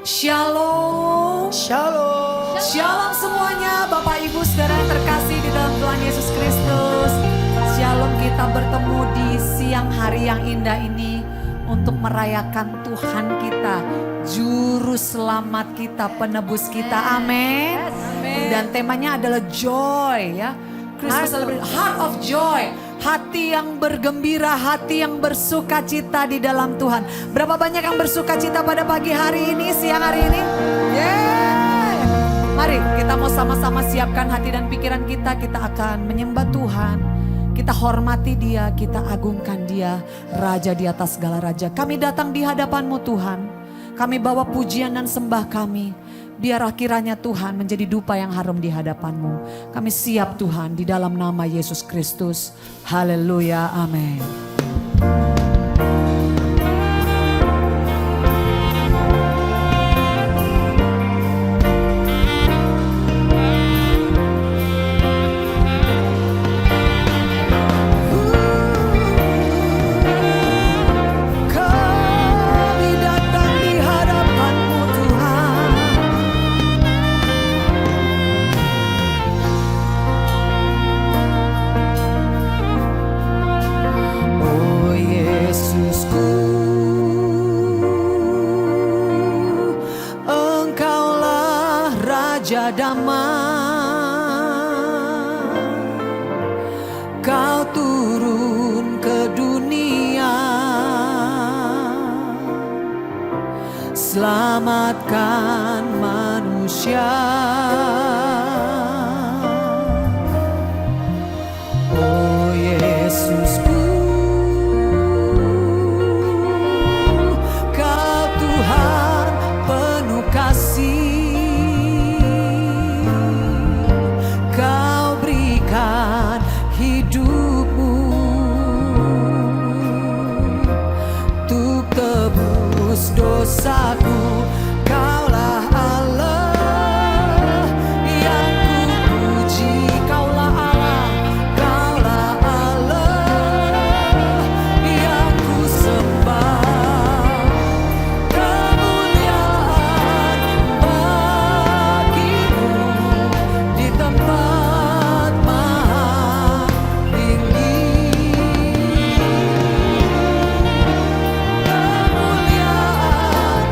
Shalom. Shalom. Shalom semuanya Bapak Ibu Saudara yang terkasih di dalam Tuhan Yesus Kristus. Shalom, kita bertemu di siang hari yang indah ini untuk merayakan Tuhan kita, Juru Selamat kita, Penebus kita. Amin. Dan temanya adalah joy ya. Christmas celebration, heart of joy. Hati yang bergembira, hati yang bersuka cita di dalam Tuhan. Berapa banyak yang bersuka cita pada pagi hari ini, siang hari ini? Yeay! Mari kita mau sama-sama siapkan hati dan pikiran kita. Kita akan menyembah Tuhan. Kita hormati Dia, kita agungkan Dia, Raja di atas segala raja. Kami datang di hadapan-Mu Tuhan. Kami bawa pujian dan sembah kami. Biar kiranya Tuhan menjadi dupa yang harum di hadapan-Mu. Kami siap Tuhan di dalam nama Yesus Kristus. Haleluya, amin. Kau turun ke dunia, selamatkan manusia. Oh Yesusku, Kau Tuhan penuh kasih. Hidupmu untuk tebus dosaku. Kaulah Allah yang kupuji. Kaulah Allah, Kaulah Allah yang kusembah. Kemuliaan bagimu di tempat maha tinggi. Kemuliaan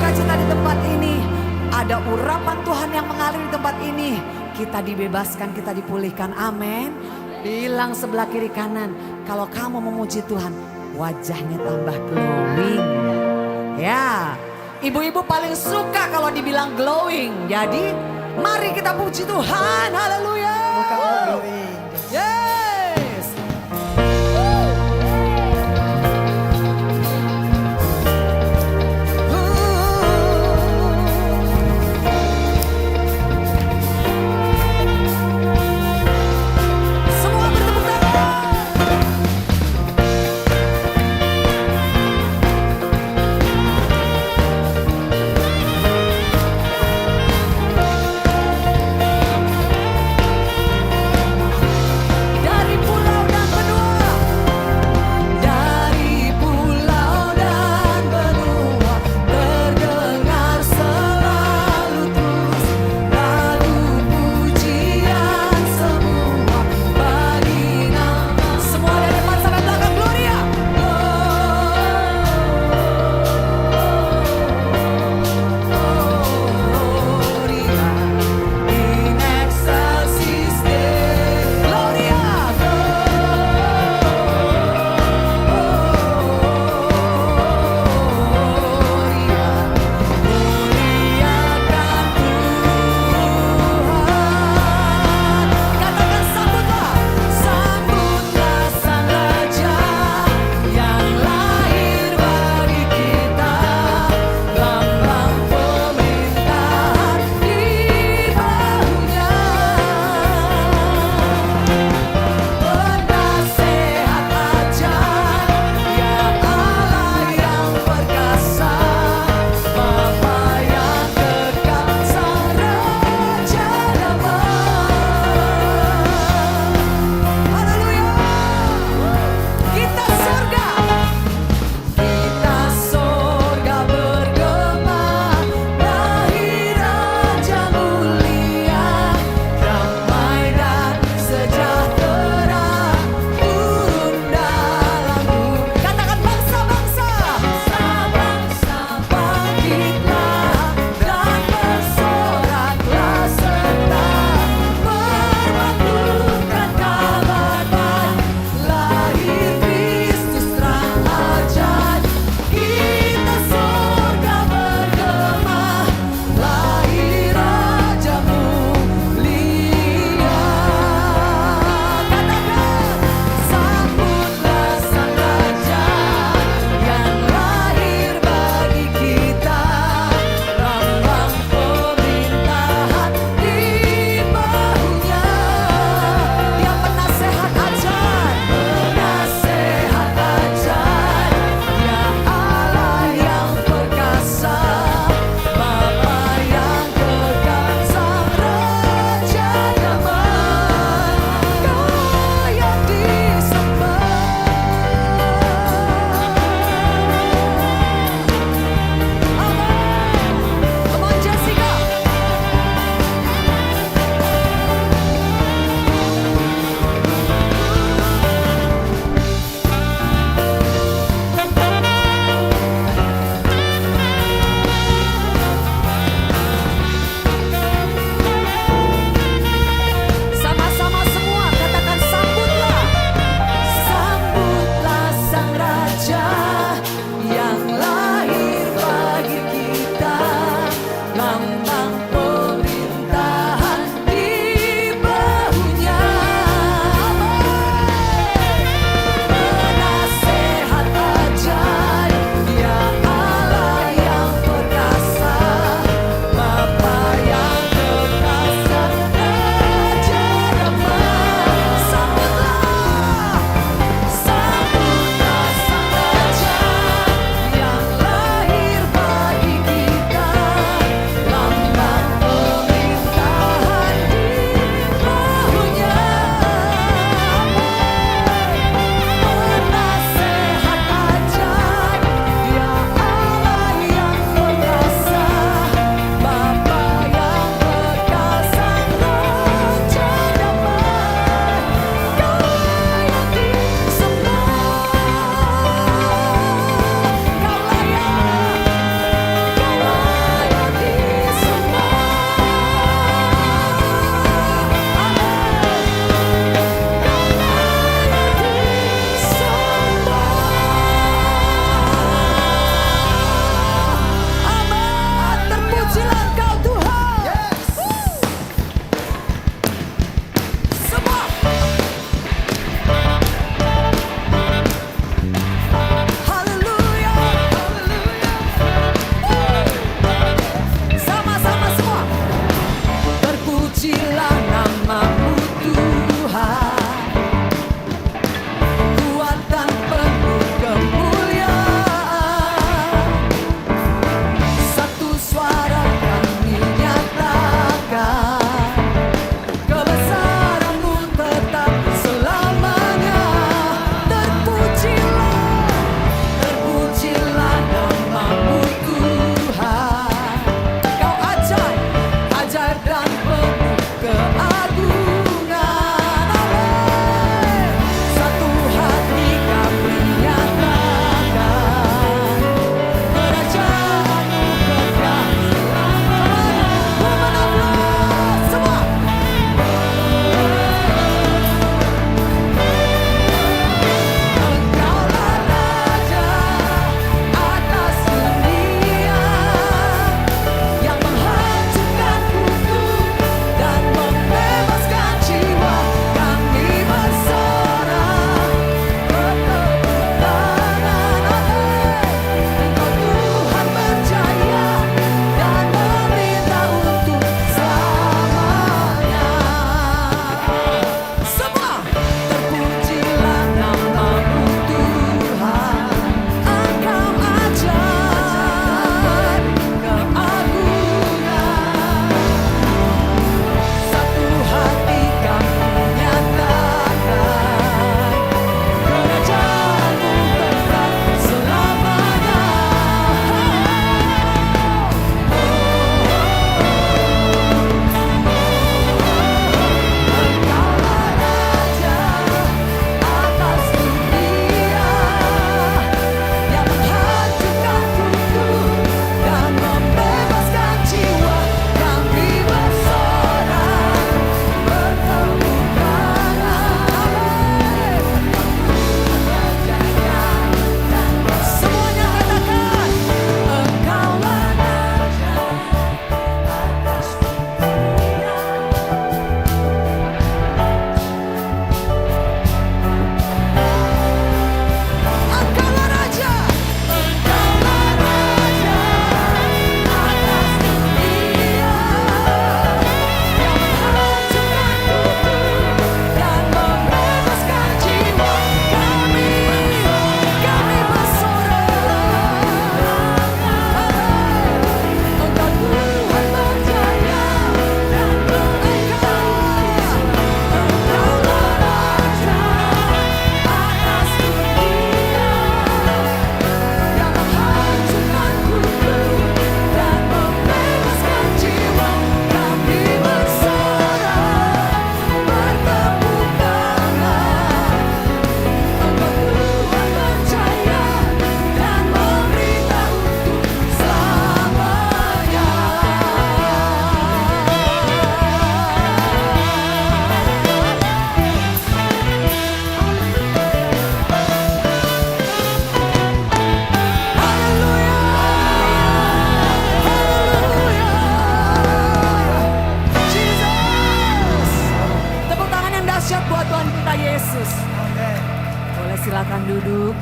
sukacita di tempat ini. Ada urapan Tuhan yang mengalir di tempat ini. Kita dibebaskan, kita dipulihkan. Amin. Bilang sebelah kiri kanan, kalau kamu memuji Tuhan, wajahnya tambah glowing. Ya, ibu-ibu paling suka kalau dibilang glowing. Jadi, mari kita puji Tuhan. Haleluya. Yes. Semua bertepuk tangan.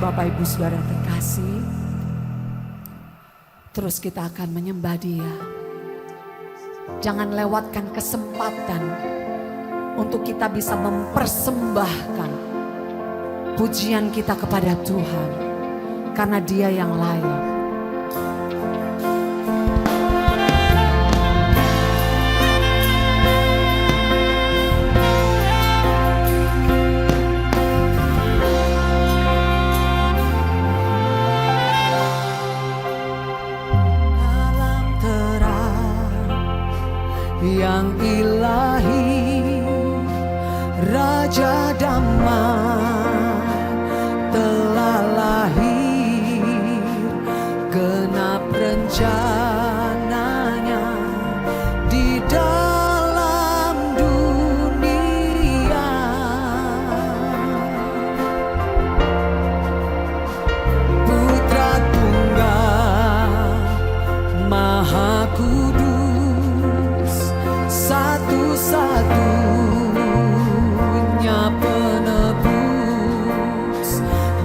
Bapak Ibu Saudara terkasih, terus kita akan menyembah Dia. Jangan lewatkan kesempatan untuk kita bisa mempersembahkan pujian kita kepada Tuhan, karena Dia yang layak. Yang ilahi, Raja damai telah lahir, genap rencananya di dalam dunia. Putra Tunggal Maha Kudus, satu-satunya penebus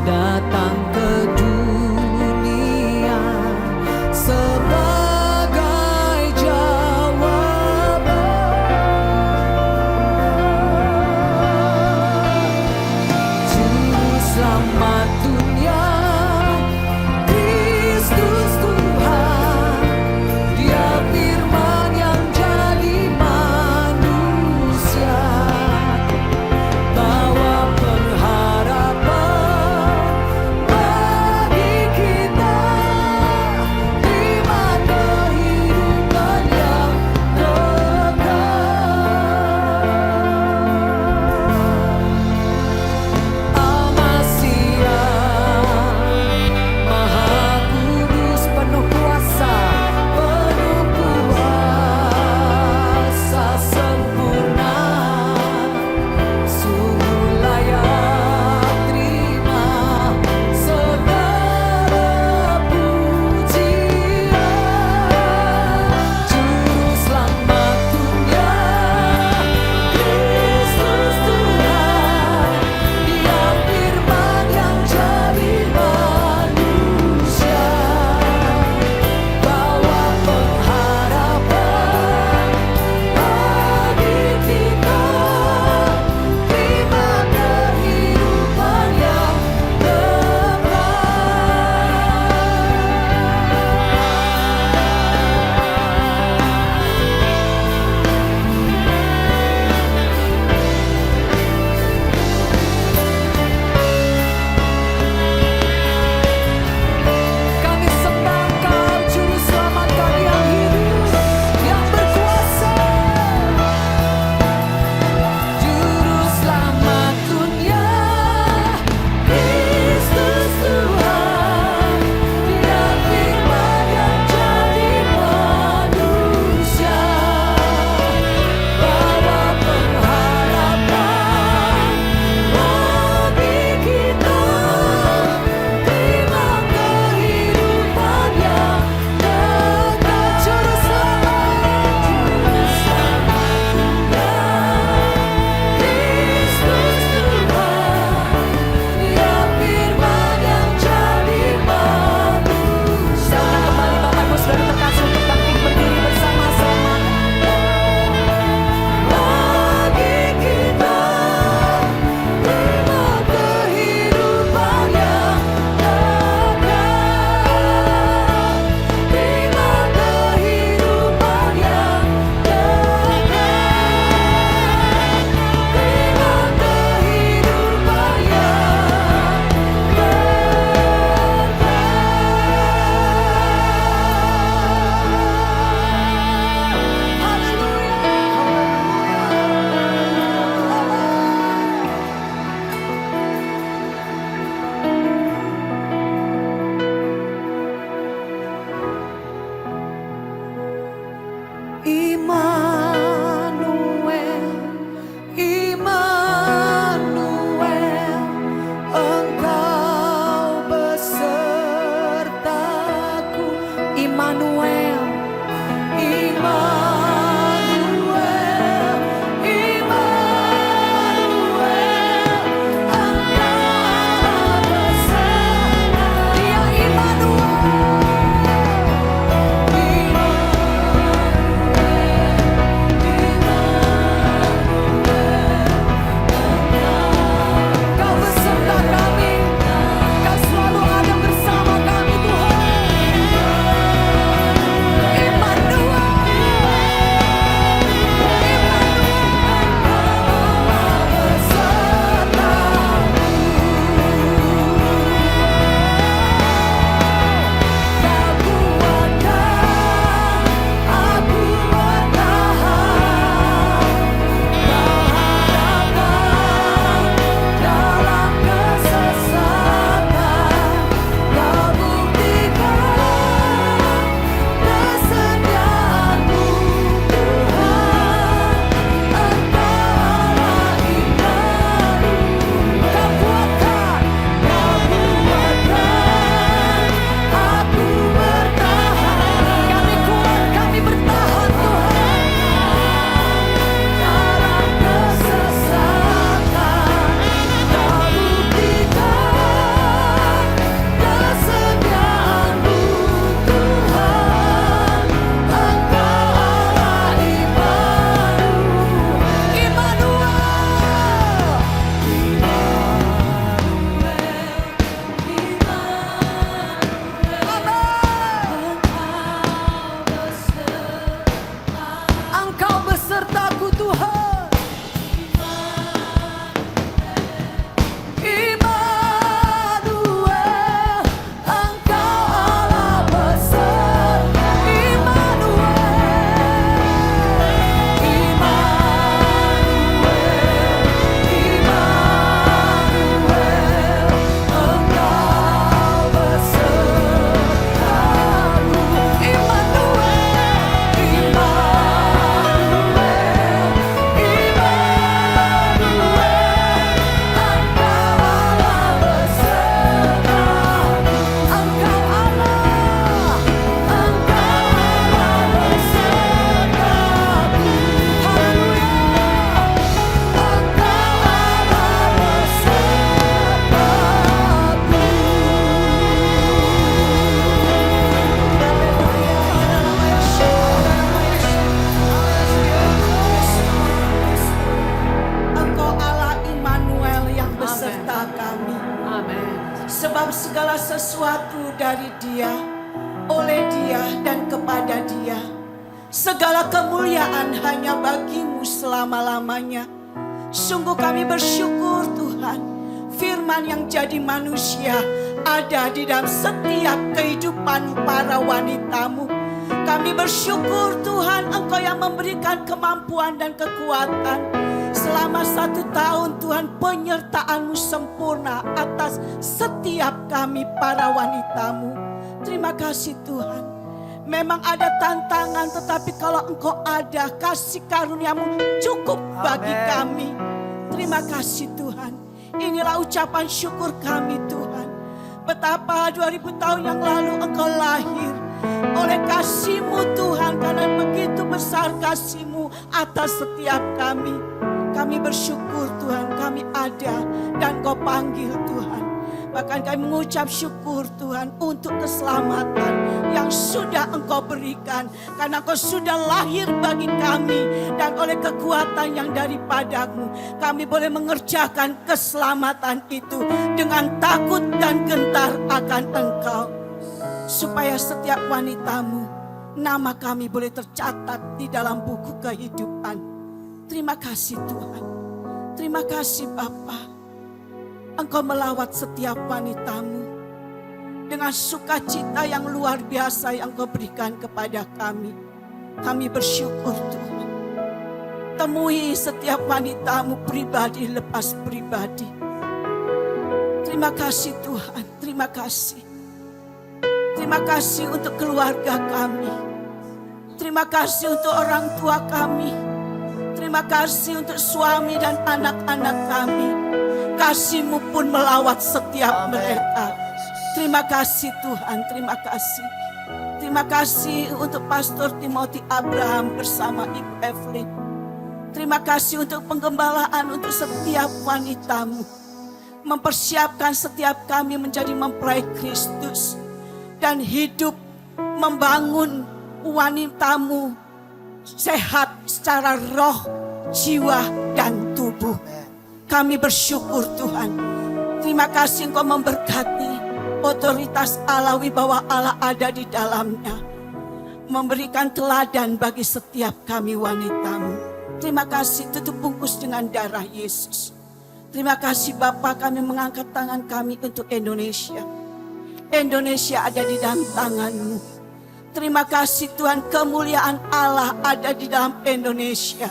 datang ke dunia sebagai jawaban. Juru selamat dunia, Kristus Tuhan, Dia firman yang jadi manusia. sesuatu dari Dia, oleh Dia dan kepada Dia. Segala kemuliaan hanya bagi-Mu selama-lamanya. Sungguh kami bersyukur Tuhan, firman yang jadi manusia ada di dalam setiap kehidupan para wanita-Mu. Kami bersyukur Tuhan, Engkau yang memberikan kemampuan dan kekuatan. Selama 1 tahun Tuhan, penyertaan-Mu sempurna atas setiap kami para wanita-Mu. Terima kasih Tuhan. Memang ada tantangan, tetapi kalau Engkau ada, kasih karunia-Mu cukup bagi kami. Terima kasih Tuhan. Inilah ucapan syukur kami Tuhan. Betapa 2000 tahun yang lalu Engkau lahir. Oleh kasih-Mu Tuhan, karena begitu besar kasih-Mu atas setiap kami. Kami bersyukur Tuhan, kami ada dan Kau panggil Tuhan. Bahkan kami mengucap syukur Tuhan untuk keselamatan yang sudah Engkau berikan. Karena Engkau sudah lahir bagi kami. Dan oleh kekuatan yang daripada-Mu, kami boleh mengerjakan keselamatan itu dengan takut dan gentar akan Engkau. Supaya setiap wanita-Mu, nama kami boleh tercatat di dalam buku kehidupan. Terima kasih Tuhan. Terima kasih Bapa. Engkau melawat setiap wanita-Mu dengan sukacita yang luar biasa yang Kau berikan kepada kami. Kami bersyukur Tuhan. Temui setiap wanita-Mu pribadi lepas pribadi. Terima kasih Tuhan, terima kasih. Terima kasih untuk keluarga kami. Terima kasih untuk orang tua kami. Terima kasih untuk suami dan anak-anak kami. Kasih-Mu pun melawat setiap mereka. Terima kasih Tuhan, terima kasih. Terima kasih untuk Pastor Timothy Abraham bersama Ibu Evelyn. Terima kasih untuk penggembalaan untuk setiap wanita-Mu. Mempersiapkan setiap kami menjadi mempelai Kristus. Dan hidup membangun wanita-Mu sehat secara roh, jiwa, dan tubuh. Kami bersyukur Tuhan. Terima kasih Engkau memberkati otoritas Allah, wibawa Allah ada di dalamnya. Memberikan teladan bagi setiap kami wanita-Mu. Terima kasih tutup bungkus dengan darah Yesus. Terima kasih Bapa, kami mengangkat tangan kami untuk Indonesia. Indonesia ada di dalam tangan-Mu. Terima kasih Tuhan, kemuliaan Allah ada di dalam Indonesia.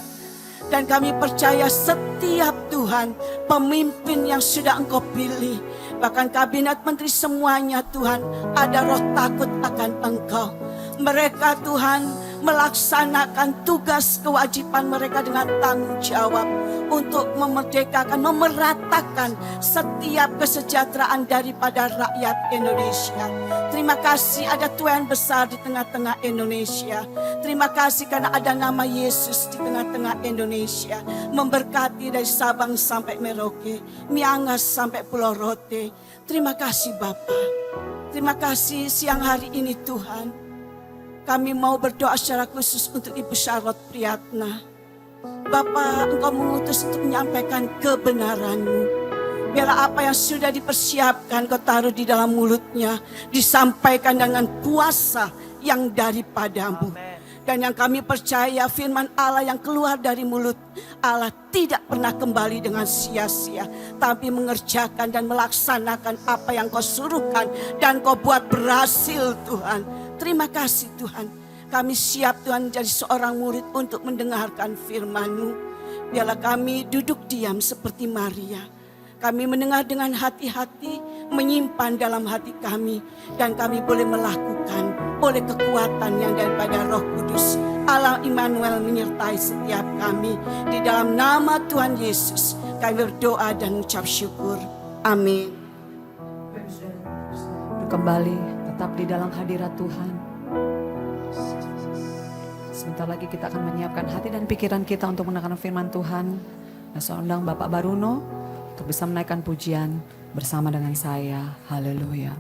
Dan kami percaya setiap Tuhan pemimpin yang sudah Engkau pilih, bahkan kabinet menteri semuanya Tuhan, ada roh takut akan Engkau. Mereka Tuhan melaksanakan tugas kewajiban mereka dengan tanggung jawab untuk memerdekakan, memeratakan setiap kesejahteraan daripada rakyat Indonesia. Terima kasih ada Tuhan besar di tengah-tengah Indonesia. Terima kasih karena ada nama Yesus di tengah-tengah Indonesia. Memberkati dari Sabang sampai Merauke, Miangas sampai Pulau Rote. Terima kasih Bapa. Terima kasih siang hari ini Tuhan. Kami mau berdoa secara khusus untuk Ibu Charlotte Priyatna. Bapa, Engkau mengutus untuk menyampaikan kebenaran-Mu. Biarlah apa yang sudah dipersiapkan Kau taruh di dalam mulutnya, disampaikan dengan kuasa yang daripada-Mu. Dan yang kami percaya firman Allah yang keluar dari mulut Allah tidak pernah kembali dengan sia-sia. Tapi mengerjakan dan melaksanakan apa yang Kau suruhkan dan Kau buat berhasil Tuhan. Terima kasih Tuhan. Kami siap Tuhan menjadi seorang murid untuk mendengarkan firman-Mu. Biarlah kami duduk diam seperti Maria. Kami mendengar dengan hati-hati, menyimpan dalam hati kami. Dan kami boleh melakukan oleh kekuatan yang daripada Roh Kudus. Allah Immanuel menyertai setiap kami. Di dalam nama Tuhan Yesus kami berdoa dan mengucap syukur. Amin. Kembali tetap di dalam hadirat Tuhan. Sebentar lagi kita akan menyiapkan hati dan pikiran kita untuk mendengarkan firman Tuhan. Dan saya undang Bapak Baruno untuk bisa menaikkan pujian bersama dengan saya. Haleluya.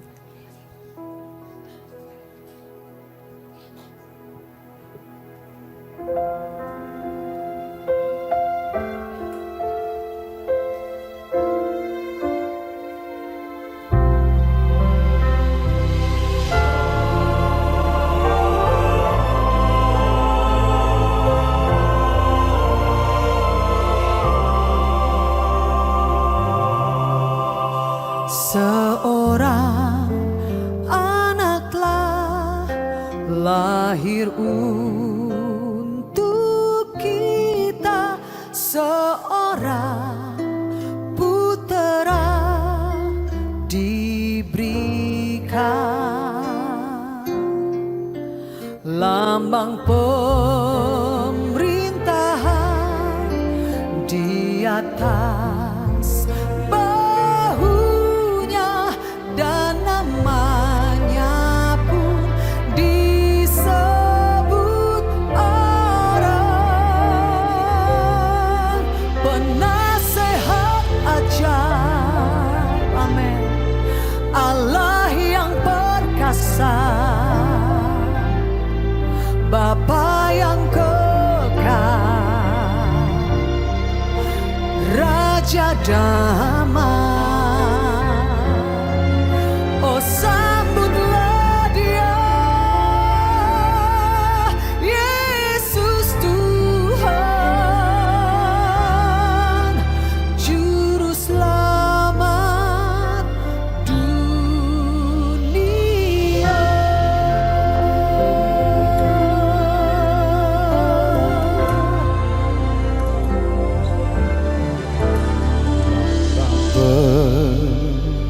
untuk kita seorang putera diberikan, lambang pemerintahan di atas bahunya, dan namanya pun disebut Allah, penasehat ajaib. Amin. Allah yang perkasa, Bapa yang kekal, Raja damai. Oh, sambutlah Dia, Yesus Tuhan, Juru Selamat dunia.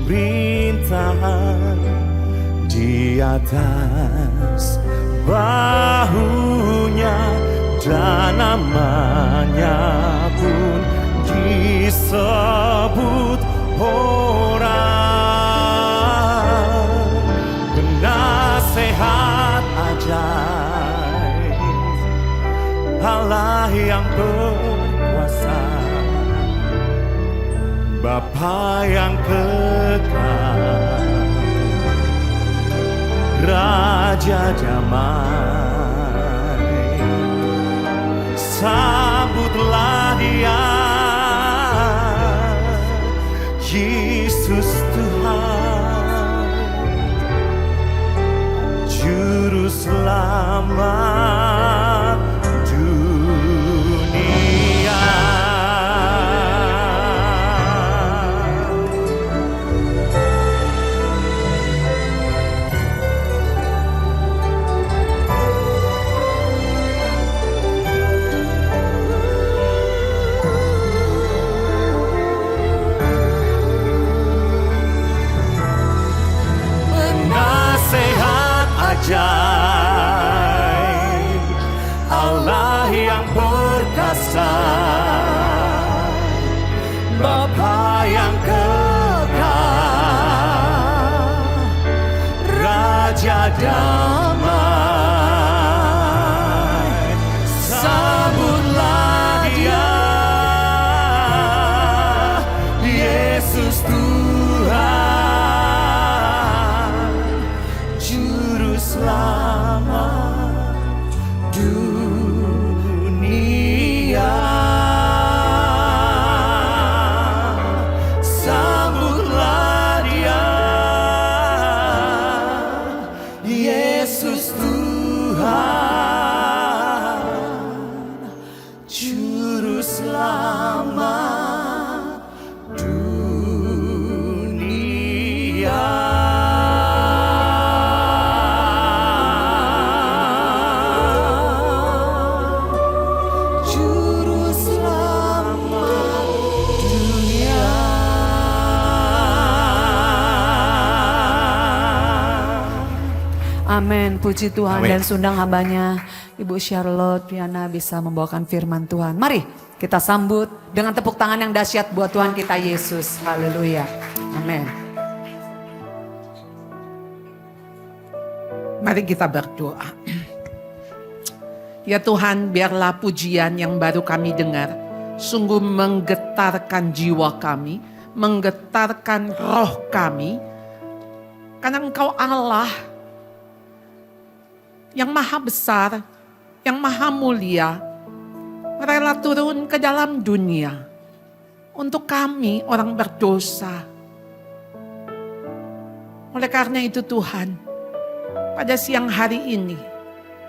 Pemerintahan di atas bahunya, dan namanya pun disebut orang, penasehat ajaib, Allah yang berkuasa, Bapa yang kekal, Raja damai. Sambutlah Dia, Yesus Tuhan, Juru Selamat dunia. Penasehat ajaib, Allah yang perkasa, Bapa yang kekal, Raja damai. Sambutlah Dia, Yesus Tuhan, Juru Selamat dunia. Sambutlah Dia, Yesus Tuhan, Juru Selamat dunia. Juru Selamat dunia. Amin. Puji Tuhan. Amin. Dan sundang hambanya Ibu Charlotte Piana bisa membawakan firman Tuhan. Mari kita sambut dengan tepuk tangan yang dahsyat buat Tuhan kita Yesus. Haleluya. Amin. Mari kita berdoa. Ya Tuhan, biarlah pujian yang baru kami dengar sungguh menggetarkan jiwa kami, menggetarkan roh kami. Karena Engkau Allah yang maha besar, yang maha mulia, rela turun ke dalam dunia untuk kami orang berdosa. Oleh karena itu Tuhan, pada siang hari ini,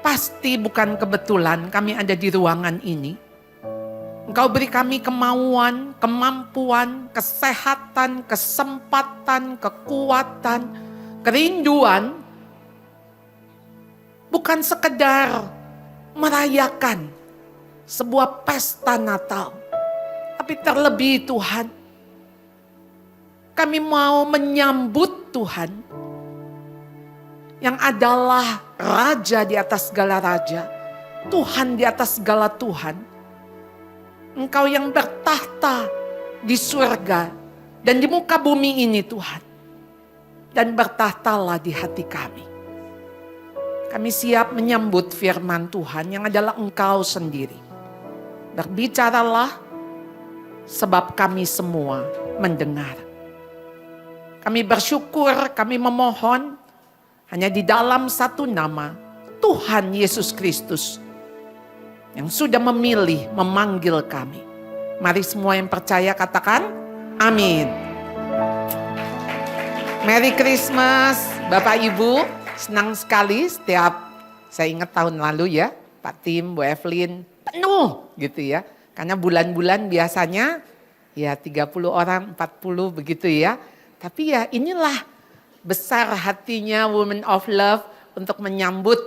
pasti bukan kebetulan kami ada di ruangan ini. Engkau beri kami kemauan, kemampuan, kesehatan, kesempatan, kekuatan, kerinduan. Bukan sekedar merayakan sebuah pesta Natal. Tapi terlebih Tuhan, kami mau menyambut Tuhan yang adalah Raja di atas segala Raja, Tuhan di atas segala Tuhan. Engkau yang bertahta di surga dan di muka bumi ini Tuhan. Dan bertahtalah di hati kami. Kami siap menyambut firman Tuhan yang adalah Engkau sendiri. Berbicaralah sebab kami semua mendengar. Kami bersyukur, kami memohon hanya di dalam satu nama, Tuhan Yesus Kristus yang sudah memilih memanggil kami. Mari semua yang percaya katakan amin. Merry Christmas Bapak Ibu, senang sekali setiap saya ingat tahun lalu ya, Pak Tim, Bu Evelyn, penuh gitu ya. Karena bulan-bulan biasanya ya 30 orang, 40 begitu ya. Tapi ya inilah besar hatinya Women of Love untuk menyambut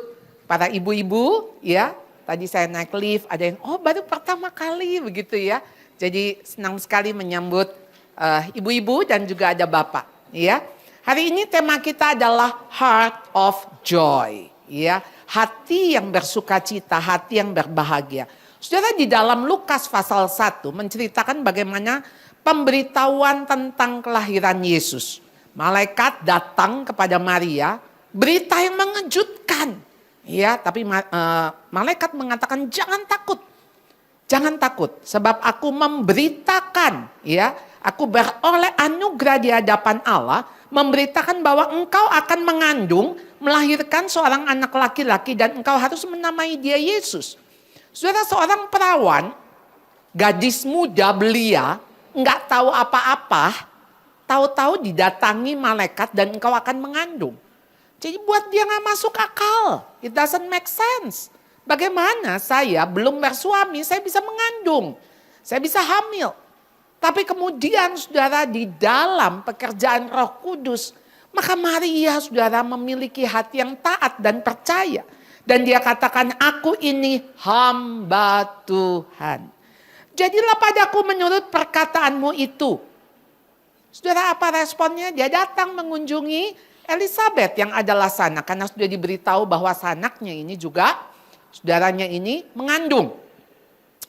para ibu-ibu ya. Tadi saya naik lift, ada yang baru pertama kali begitu ya. Jadi senang sekali menyambut ibu-ibu dan juga ada bapak ya. Hari ini tema kita adalah Heart of Joy, ya, hati yang bersukacita, hati yang berbahagia. Saudara, di dalam Lukas pasal 1 menceritakan bagaimana pemberitahuan tentang kelahiran Yesus. Malaikat datang kepada Maria, berita yang mengejutkan, ya, tapi malaikat mengatakan jangan takut. Jangan takut, sebab aku memberitakan, ya, aku beroleh anugerah di hadapan Allah, memberitakan bahwa engkau akan mengandung, melahirkan seorang anak laki-laki dan engkau harus menamai dia Yesus. Saudara, seorang perawan, gadis muda belia, enggak tahu apa-apa, tahu-tahu didatangi malaikat dan engkau akan mengandung. Jadi buat dia nggak masuk akal, it doesn't make sense. Bagaimana saya belum bersuami, saya bisa mengandung, saya bisa hamil. Tapi kemudian saudara di dalam pekerjaan Roh Kudus, maka Maria saudara memiliki hati yang taat dan percaya. Dan dia katakan, aku ini hamba Tuhan. Jadilah padaku menurut perkataanmu itu. Saudara, apa responnya? Dia datang mengunjungi Elizabeth yang adalah sanak. Karena sudah diberitahu bahwa sanaknya ini juga, saudaranya ini mengandung.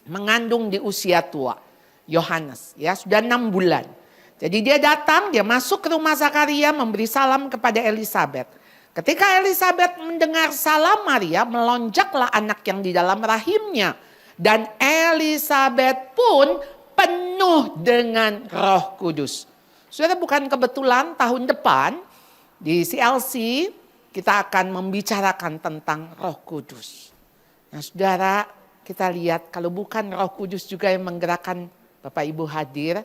Mengandung di usia tua. Yohanes, ya, sudah 6 bulan. Jadi dia datang, dia masuk ke rumah Zakaria memberi salam kepada Elizabeth. Ketika Elizabeth mendengar salam Maria, melonjaklah anak yang di dalam rahimnya. Dan Elizabeth pun penuh dengan Roh Kudus. Saudara, bukan kebetulan tahun depan di CLC kita akan membicarakan tentang Roh Kudus. Nah saudara, kita lihat kalau bukan Roh Kudus juga yang menggerakkan Bapak Ibu hadir,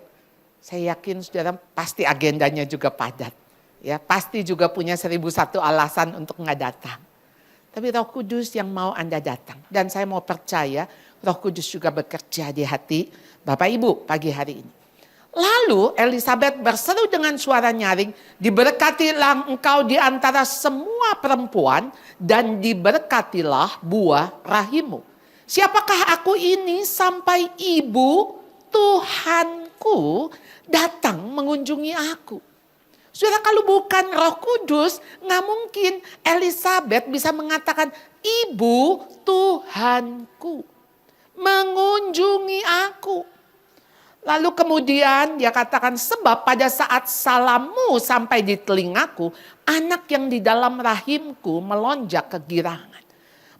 saya yakin saudara pasti agendanya juga padat. Ya, pasti juga punya 1001 alasan untuk nggak datang. Tapi Roh Kudus yang mau Anda datang. Dan saya mau percaya Roh Kudus juga bekerja di hati Bapak Ibu pagi hari ini. Lalu Elizabeth berseru dengan suara nyaring, diberkatilah engkau di antara semua perempuan dan diberkatilah buah rahimmu. Siapakah aku ini sampai ibu Tuhanku datang mengunjungi aku. Saudara, kalau bukan Roh Kudus, nggak mungkin Elizabeth bisa mengatakan, ibu Tuhanku mengunjungi aku. Lalu kemudian dia katakan, sebab pada saat salammu sampai di telingaku, anak yang di dalam rahimku melonjak kegirangan.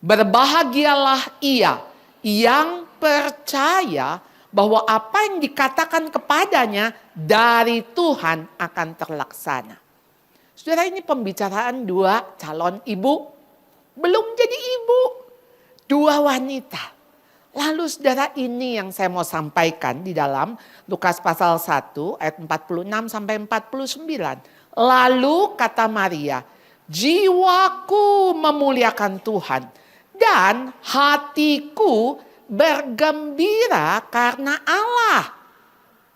Berbahagialah ia yang percaya bahwa apa yang dikatakan kepadanya dari Tuhan akan terlaksana. Saudara, ini pembicaraan 2 calon ibu, belum jadi ibu, 2 wanita. Lalu saudara, ini yang saya mau sampaikan di dalam Lukas pasal 1 ayat 46 sampai 49. Lalu kata Maria, jiwaku memuliakan Tuhan dan hatiku bergembira karena Allah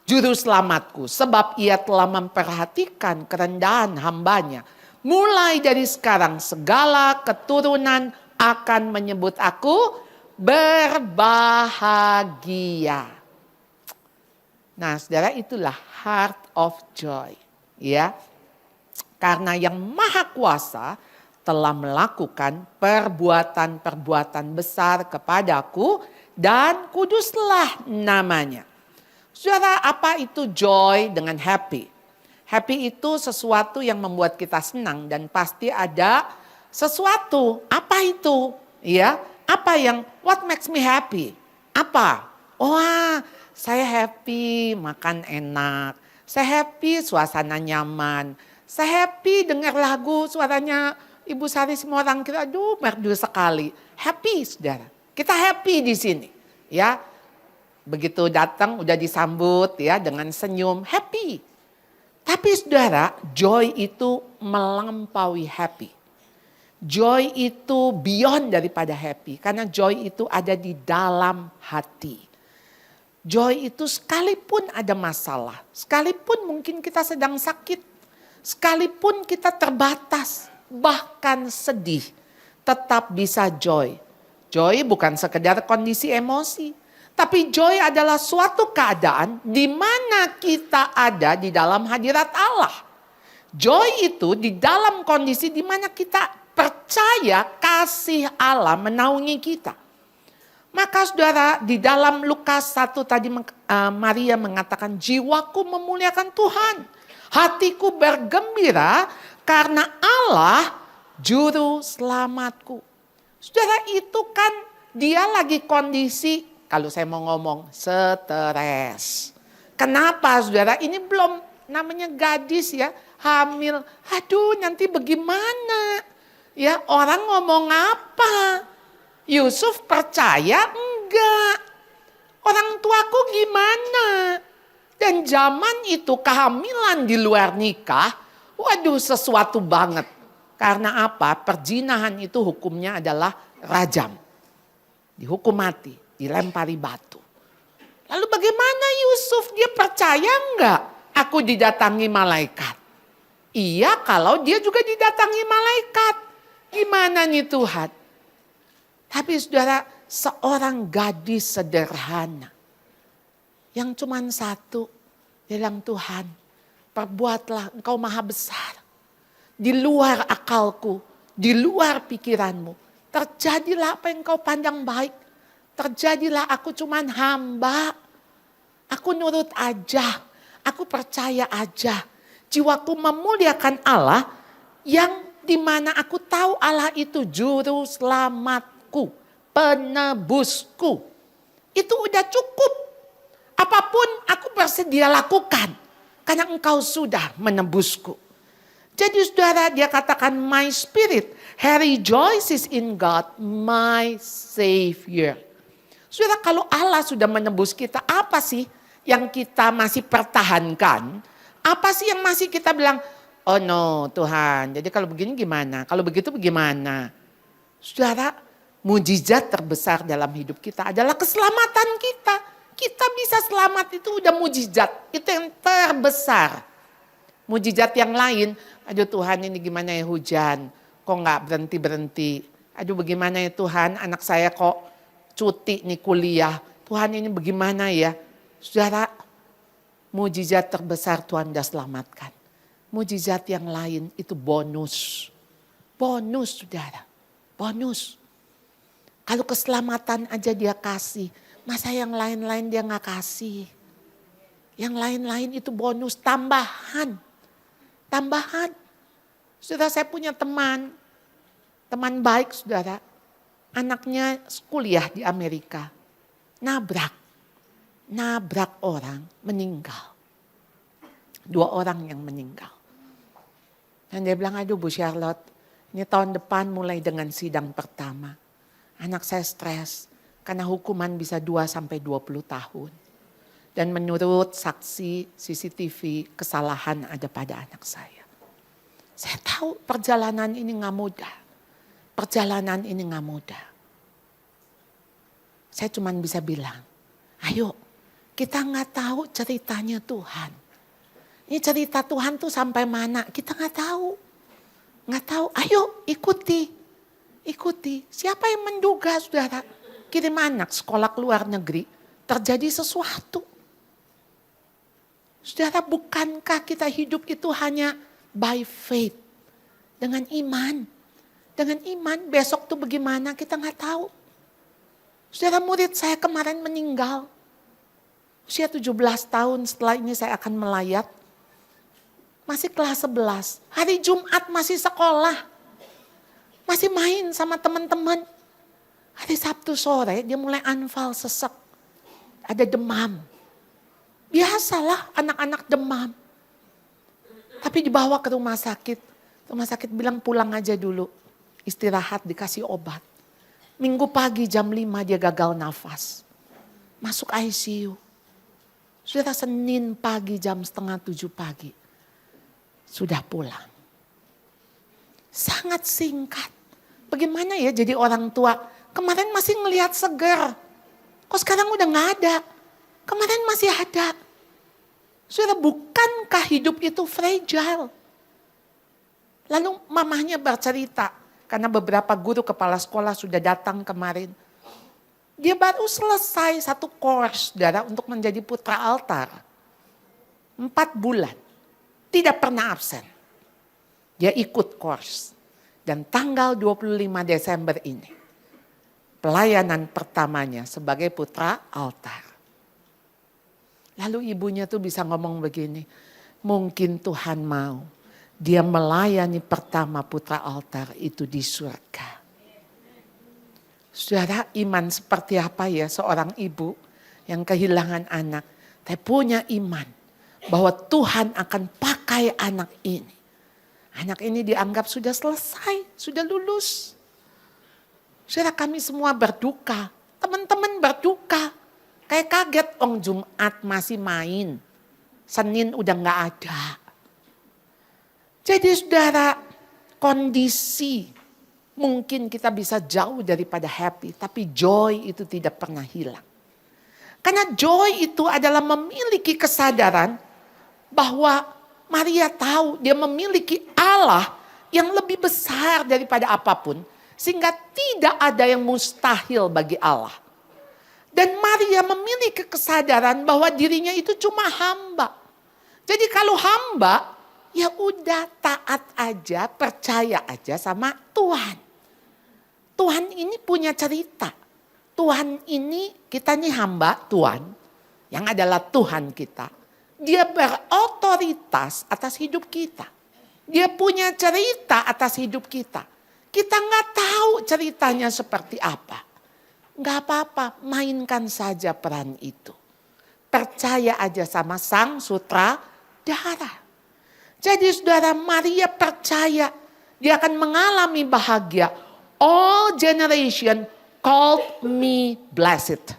juru selamatku, sebab ia telah memperhatikan kerendahan hambanya. Mulai dari sekarang segala keturunan akan menyebut aku berbahagia. Nah, saudara, itulah heart of joy. Ya, karena yang maha kuasa telah melakukan perbuatan-perbuatan besar kepadaku dan kuduslah namanya. Saudara, apa itu joy dengan happy? Happy itu sesuatu yang membuat kita senang dan pasti ada sesuatu. Apa itu? Ya, apa yang what makes me happy? Apa? Wah, saya happy makan enak. Saya happy suasana nyaman. Saya happy dengar lagu suaranya Ibu Sari semua orang kira aduh merdu sekali. Happy saudara. Kita happy di sini. Ya. Begitu datang udah disambut ya dengan senyum. Happy. Tapi saudara, joy itu melampaui happy. Joy itu beyond daripada happy. Karena joy itu ada di dalam hati. Joy itu sekalipun ada masalah, sekalipun mungkin kita sedang sakit, sekalipun kita terbatas, bahkan sedih, tetap bisa joy. Joy bukan sekedar kondisi emosi, tapi joy adalah suatu keadaan di mana kita ada di dalam hadirat Allah. Joy itu di dalam kondisi di mana kita percaya kasih Allah menaungi kita. Maka saudara, di dalam Lukas 1 tadi Maria mengatakan jiwaku memuliakan Tuhan. Hatiku bergembira karena Allah juru selamatku. Saudara, itu kan dia lagi kondisi, kalau saya mau ngomong, stres. Kenapa saudara? Ini belum namanya gadis ya, hamil. Aduh, nanti bagaimana? Ya, orang ngomong apa? Yusuf percaya enggak? Orang tuaku gimana? Dan zaman itu kehamilan di luar nikah, waduh sesuatu banget. Karena apa? Perzinahan itu hukumnya adalah rajam. Dihukum mati, dilempari batu. Lalu bagaimana Yusuf? Dia percaya enggak? Aku didatangi malaikat. Iya, kalau dia juga didatangi malaikat. Gimana nih Tuhan? Tapi saudara, seorang gadis sederhana yang cuma satu, dia bilang Tuhan, perbuatlah engkau maha besar. Di luar akalku, di luar pikiranmu. Terjadilah apa yang engkau pandang baik. Terjadilah aku cuma hamba. Aku nurut aja, aku percaya aja. Jiwaku memuliakan Allah yang dimana aku tahu Allah itu juru selamat. Penebusku. Itu udah cukup. Apapun aku bersedia lakukan. Karena engkau sudah menebusku. Jadi saudara, dia katakan my spirit rejoices in God my Savior. Saudara, kalau Allah sudah menebus kita, apa sih yang kita masih pertahankan? Apa sih yang masih kita bilang, oh no Tuhan, jadi kalau begini gimana? Kalau begitu bagaimana? Saudara, mujizat terbesar dalam hidup kita adalah keselamatan kita. Kita bisa selamat itu udah mujizat. Itu yang terbesar. Mujizat yang lain, aduh Tuhan ini gimana ya hujan. Kok gak berhenti-berhenti. Aduh bagaimana ya Tuhan anak saya kok cuti nih kuliah. Tuhan ini bagaimana ya. Saudara, mujizat terbesar Tuhan sudah selamatkan. Mujizat yang lain itu bonus. Bonus saudara, bonus. Kalau keselamatan aja dia kasih, masa yang lain-lain dia gak kasih. Yang lain-lain itu bonus, tambahan. Tambahan. Saudara, saya punya teman baik saudara. Anaknya kuliah di Amerika. Nabrak orang, meninggal. 2 orang yang meninggal. Dan dia bilang, aduh Bu Charlotte, ini tahun depan mulai dengan sidang pertama. Anak saya stres karena hukuman bisa 2-20 tahun. Dan menurut saksi CCTV kesalahan ada pada anak saya. Saya tahu perjalanan ini gak mudah. Perjalanan ini gak mudah. Saya cuma bisa bilang, ayo kita gak tahu ceritanya Tuhan. Ini cerita Tuhan tuh sampai mana kita gak tahu. Gak tahu, ayo ikuti. Ikuti. Siapa yang menduga saudara? kirim anak sekolah ke luar negeri, terjadi sesuatu. Saudara, bukankah kita hidup itu hanya by faith? Dengan iman. Dengan iman, besok tuh bagaimana kita nggak tahu. Saudara, murid saya kemarin meninggal. Usia 17 tahun, setelah ini saya akan melayat. Masih kelas 11. Hari Jumat masih sekolah. Masih main sama teman-teman. Hari Sabtu sore dia mulai anfal, sesek. Ada demam. Biasalah anak-anak demam. Tapi dibawa ke rumah sakit. Rumah sakit bilang pulang aja dulu. Istirahat, dikasih obat. Minggu pagi jam 5 dia gagal nafas. Masuk ICU. Sudah Senin pagi jam 6:30 pagi. Sudah pulang. Sangat singkat. Bagaimana ya jadi orang tua? Kemarin masih ngelihat seger. Kok sekarang udah gak ada? Kemarin masih ada. Saudara, bukankah hidup itu fragile? Lalu mamahnya bercerita, karena beberapa guru kepala sekolah sudah datang kemarin. Dia baru selesai satu course, saudara, untuk menjadi putra altar. 4 bulan. Tidak pernah absen. Dia ikut course. Dan tanggal 25 Desember ini, pelayanan pertamanya sebagai putra altar. Lalu ibunya tuh bisa ngomong begini, mungkin Tuhan mau dia melayani pertama putra altar itu di surga. Saudara, iman seperti apa ya seorang ibu yang kehilangan anak, tapi punya iman bahwa Tuhan akan pakai anak ini. Anak ini dianggap sudah selesai, sudah lulus. Saudara, kami semua berduka, teman-teman berduka. Kayak kaget, Jumat masih main. Senin udah gak ada. Jadi saudara, kondisi mungkin kita bisa jauh daripada happy. Tapi joy itu tidak pernah hilang. Karena joy itu adalah memiliki kesadaran bahwa Maria tahu dia memiliki Allah yang lebih besar daripada apapun. Sehingga tidak ada yang mustahil bagi Allah. Dan Maria memiliki kesadaran bahwa dirinya itu cuma hamba. Jadi kalau hamba, ya udah taat aja, percaya aja sama Tuhan. Tuhan ini punya cerita. Tuhan ini, kita nih hamba Tuhan, yang adalah Tuhan kita. Dia berotoritas atas hidup kita. Dia punya cerita atas hidup kita. Kita nggak tahu ceritanya seperti apa. Nggak apa-apa, mainkan saja peran itu. Percaya aja sama sang sutradara. Jadi saudara, Maria percaya dia akan mengalami bahagia. All generation called me blessed.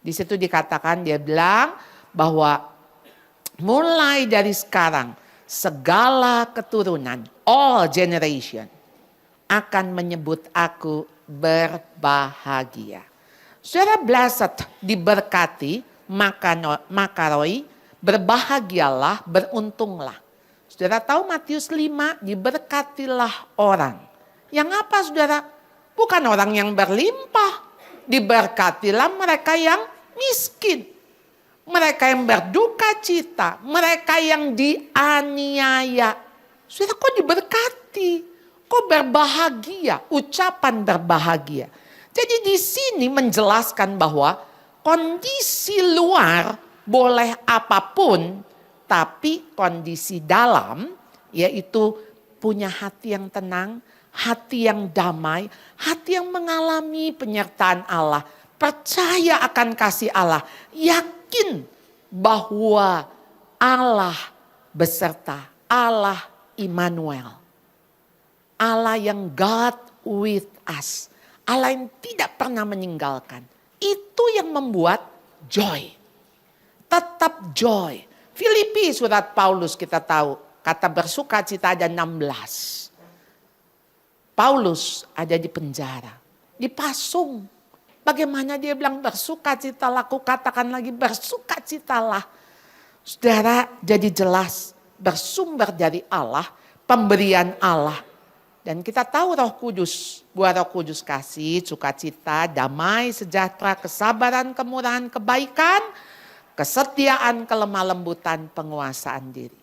Di situ dikatakan, dia bilang bahwa mulai dari sekarang segala keturunan, all generation akan menyebut aku berbahagia. Saudara, blessed diberkati, makaroi, berbahagialah, beruntunglah. Saudara tahu Matius 5, diberkatilah orang. Yang apa saudara? Bukan orang yang berlimpah. Diberkatilah mereka yang miskin. Mereka yang berduka cita. Mereka yang dianiaya. Saudara, kok diberkati? Kok berbahagia? Ucapan berbahagia. Jadi di sini menjelaskan bahwa kondisi luar boleh apapun, tapi kondisi dalam yaitu punya hati yang tenang, hati yang damai, hati yang mengalami penyertaan Allah, percaya akan kasih Allah, yakin bahwa Allah beserta, Allah Immanuel. Allah yang God with us. Allah yang tidak pernah meninggalkan. Itu yang membuat joy. Tetap joy. Filipi surat Paulus kita tahu. Kata bersuka cita ada 16. Paulus ada di penjara. Dipasung. Bagaimana dia bilang bersuka citalah. Aku katakan lagi bersuka citalah. Saudara, jadi jelas bersumber dari Allah. Pemberian Allah. Dan kita tahu Roh Kudus, buah Roh Kudus kasih, sukacita, damai, sejahtera, kesabaran, kemurahan, kebaikan, kesetiaan, kelemah lembutan, penguasaan diri.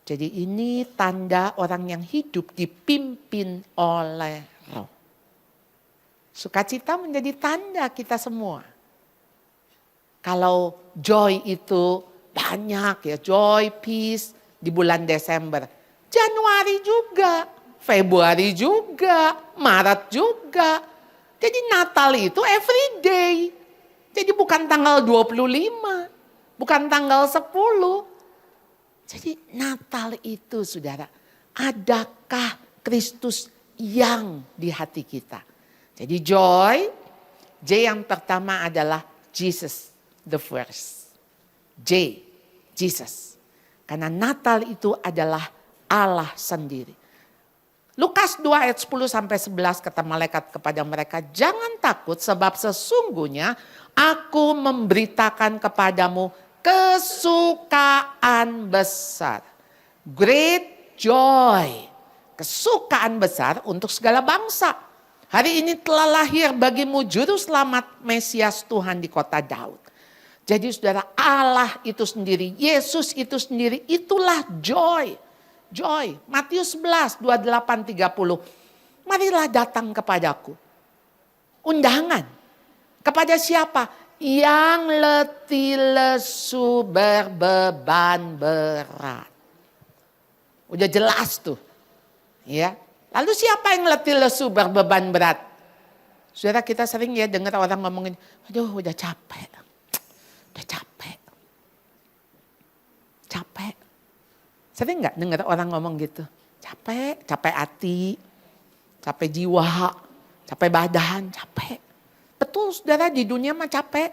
Jadi ini tanda orang yang hidup dipimpin oleh Roh. Sukacita menjadi tanda kita semua. Kalau joy itu banyak ya, joy, peace di bulan Desember. Januari juga, Februari juga, Maret juga. Jadi Natal itu everyday. Jadi bukan tanggal 25, bukan tanggal 10. Jadi Natal itu saudara, adakah Kristus yang di hati kita? Jadi joy, J yang pertama adalah Jesus the first. J, Jesus. Karena Natal itu adalah Allah sendiri. Lukas 2 ayat 10 sampai 11 kata malaikat kepada mereka, jangan takut sebab sesungguhnya aku memberitakan kepadamu kesukaan besar. Great joy. Kesukaan besar untuk segala bangsa. Hari ini telah lahir bagimu juru selamat Mesias Tuhan di kota Daud. Jadi saudara, Allah itu sendiri, Yesus itu sendiri, itulah joy. Joy. Matius 11, 28, 30. Marilah datang kepadaku. Undangan. Kepada siapa? Yang letih lesu berbeban berat. Udah jelas tuh. Ya. Lalu siapa yang letih lesu berbeban berat? Saudara, kita sering ya dengar orang ngomongin, aduh udah capek. Udah capek. Capek. Sering gak dengar orang ngomong gitu? Capek, capek hati, capek jiwa, capek badan, capek. Betul saudara, di dunia mah capek.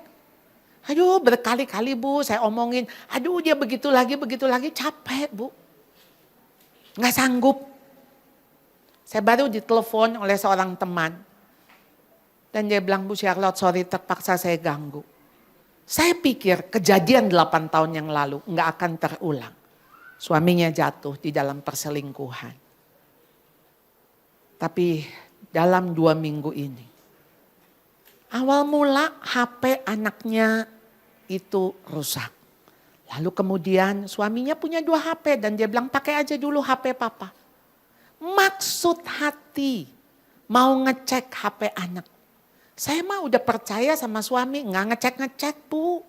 Aduh berkali-kali Bu saya omongin, aduh dia begitu lagi, capek Bu. Gak sanggup. Saya baru ditelepon oleh seorang teman. Dan dia bilang, Bu Charlotte sorry terpaksa saya ganggu. Saya pikir kejadian 8 tahun yang lalu gak akan terulang. Suaminya jatuh di dalam perselingkuhan. Tapi dalam 2 minggu ini. Awal mula HP anaknya itu rusak. Lalu kemudian suaminya punya 2 HP dan dia bilang pakai aja dulu HP papa. Maksud hati mau ngecek HP anak. Saya mah udah percaya sama suami nggak ngecek-ngecek Bu.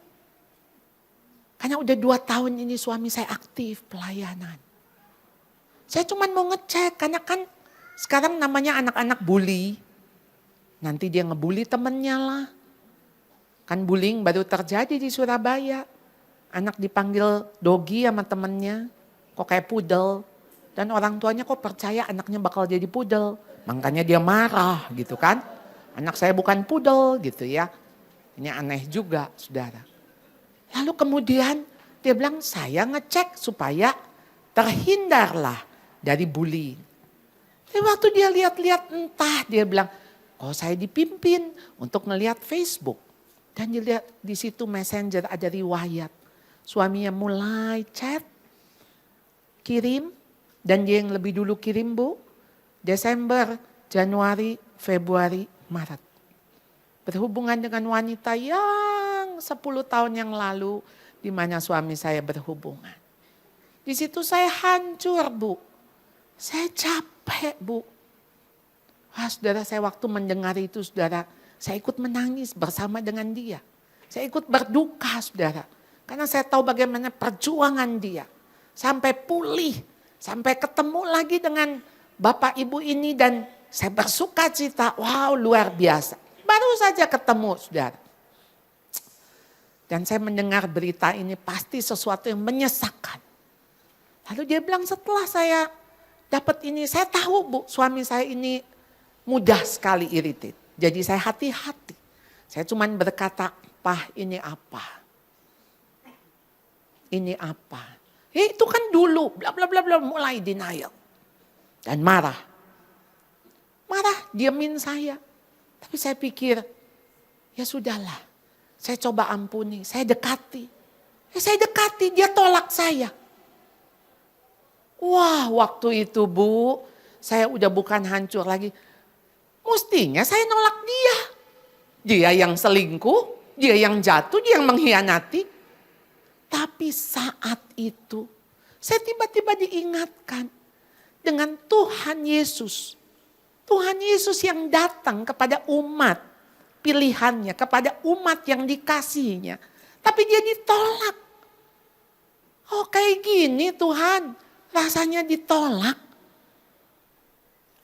Karena udah 2 tahun ini suami saya aktif pelayanan. Saya cuma mau ngecek karena kan sekarang namanya anak-anak bully. Nanti dia ngebully temennya lah. Kan bullying baru terjadi di Surabaya. Anak dipanggil dogi sama temennya. Kok kayak pudel. Dan orang tuanya kok percaya anaknya bakal jadi pudel. Makanya dia marah gitu kan. Anak saya bukan pudel gitu ya. Ini aneh juga saudara. Lalu kemudian dia bilang saya ngecek supaya terhindarlah dari bullying. Tapi waktu dia lihat-lihat entah dia bilang, oh saya dipimpin untuk ngelihat Facebook. Dan dilihat di situ Messenger ada riwayat. Suaminya mulai chat, kirim. Dan dia yang lebih dulu kirim Bu. Desember, Januari, Februari, Maret. Berhubungan dengan wanita yang 10 tahun yang lalu. Di mana suami saya berhubungan. Di situ saya hancur Bu. Saya capek Bu. Wah saudara, saya waktu mendengar itu saudara, saya ikut menangis bersama dengan dia. Saya ikut berduka saudara. Karena saya tahu bagaimana perjuangan dia. Sampai pulih, sampai ketemu lagi dengan bapak ibu ini dan saya bersuka cita. Wow luar biasa. Baru saja ketemu saudara. Dan saya mendengar berita ini pasti sesuatu yang menyesakkan. Lalu dia bilang setelah saya dapat ini, saya tahu Bu suami saya ini mudah sekali irritate. Jadi saya hati-hati. Saya cuma berkata, Pah ini apa? Ini apa? Itu kan dulu, bla bla bla bla mulai denial. Dan marah. Marah, diamin saya. Tapi saya pikir, ya sudahlah. Saya coba ampuni, saya dekati. Saya dekati, dia tolak saya. Wah waktu itu Bu, saya udah bukan hancur lagi. Mestinya saya nolak dia. Dia yang selingkuh, dia yang jatuh, dia yang mengkhianati. Tapi saat itu saya tiba-tiba diingatkan dengan Tuhan Yesus. Tuhan Yesus yang datang kepada umat pilihannya, kepada umat yang dikasihinya. Tapi dia ditolak. Oh kayak gini Tuhan, rasanya ditolak.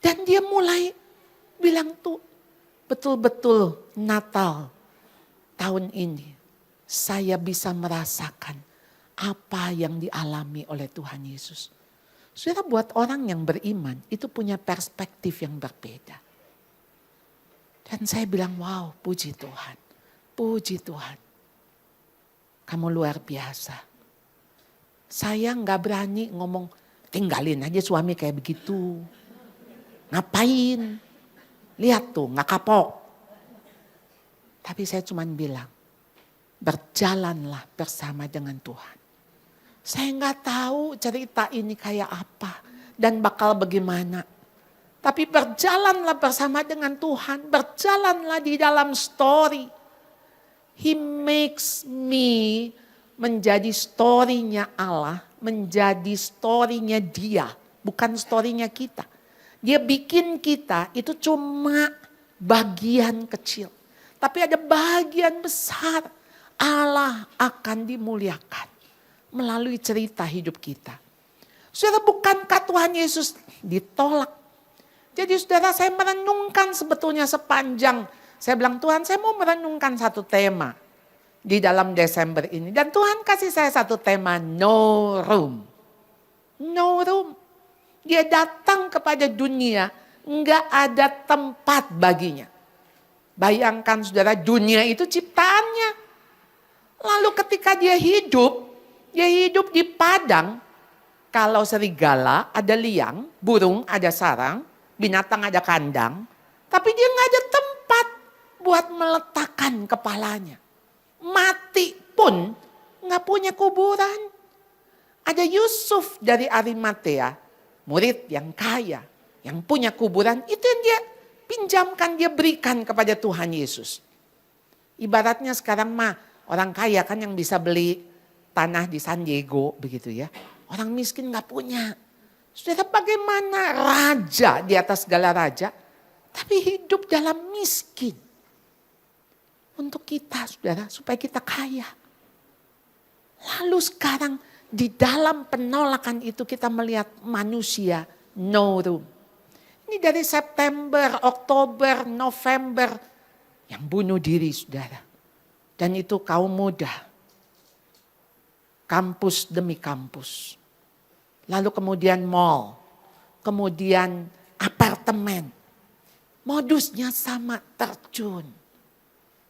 Dan dia mulai bilang tuh, betul-betul Natal tahun ini saya bisa merasakan apa yang dialami oleh Tuhan Yesus. Saudara, buat orang yang beriman itu punya perspektif yang berbeda. Dan saya bilang, wow, puji Tuhan. Puji Tuhan. Kamu luar biasa. Saya nggak berani ngomong, tinggalin aja suami kayak begitu. Ngapain? Lihat tuh, nggak kapok. Tapi saya cuma bilang, berjalanlah bersama dengan Tuhan. Saya nggak tahu cerita ini kayak apa dan bakal bagaimana. Tapi berjalanlah bersama dengan Tuhan, berjalanlah di dalam story. He makes me menjadi story-nya Allah, menjadi story-nya dia, bukan story-nya kita. Dia bikin kita itu cuma bagian kecil. Tapi ada bagian besar, Allah akan dimuliakan melalui cerita hidup kita. Saudara, bukankah Tuhan Yesus ditolak? Jadi saudara, saya merenungkan sebetulnya sepanjang. Saya bilang, Tuhan, saya mau merenungkan satu tema di dalam Desember ini. Dan Tuhan kasih saya satu tema, no room. No room. Dia datang kepada dunia, enggak ada tempat baginya. Bayangkan saudara, dunia itu ciptaannya. Lalu ketika dia hidup di padang. Kalau serigala ada liang, burung ada sarang, binatang ada kandang. Tapi dia nggak ada tempat buat meletakkan kepalanya. Mati pun nggak punya kuburan. Ada Yusuf dari Arimatea, murid yang kaya, yang punya kuburan, itu yang dia pinjamkan, dia berikan kepada Tuhan Yesus. Ibaratnya sekarang mah orang kaya kan yang bisa beli tanah di San Diego begitu ya. Orang miskin gak punya. Saudara, bagaimana raja di atas segala raja, tapi hidup dalam miskin. Untuk kita saudara, supaya kita kaya. Lalu sekarang di dalam penolakan itu kita melihat manusia no room. Ini dari September, Oktober, November yang bunuh diri saudara. Dan itu kaum muda. Kampus demi kampus. Lalu kemudian mall. Kemudian apartemen. Modusnya sama, terjun.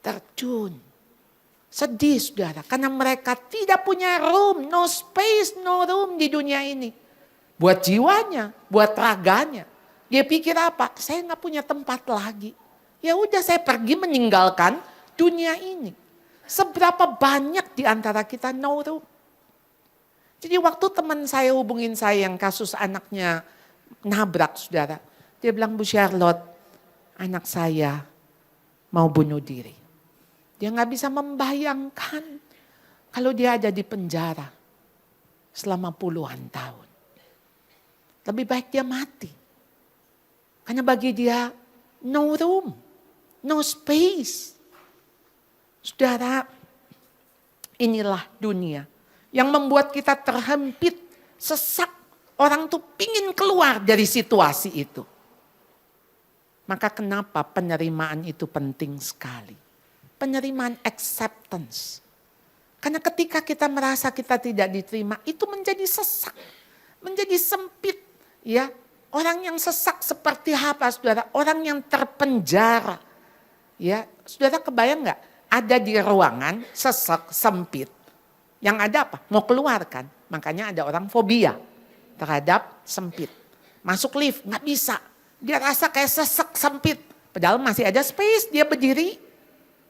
Terjun. Sedih saudara, karena mereka tidak punya room, no space, no room di dunia ini. Buat jiwanya, buat raganya. Dia pikir apa? Saya nggak punya tempat lagi. Ya udah, saya pergi meninggalkan dunia ini. Seberapa banyak di antara kita no room. Jadi waktu teman saya hubungin saya yang kasus anaknya nabrak saudara. Dia bilang, Bu Charlotte, anak saya mau bunuh diri. Dia gak bisa membayangkan kalau dia ada di penjara selama puluhan tahun. Lebih baik dia mati. Karena bagi dia no room, no space. Saudara, inilah dunia yang membuat kita terhempit, sesak. Orang tuh pingin keluar dari situasi itu. Maka kenapa penerimaan itu penting sekali. Penerimaan acceptance. Karena ketika kita merasa kita tidak diterima, itu menjadi sesak. Menjadi sempit. Ya, orang yang sesak seperti apa saudara? Orang yang terpenjara. Ya, saudara kebayang gak? Ada di ruangan sesak, sempit. Yang ada apa? Mau keluar kan. Makanya ada orang fobia terhadap sempit. Masuk lift, gak bisa. Dia rasa kayak sesek, sempit. Padahal masih ada space, dia berdiri.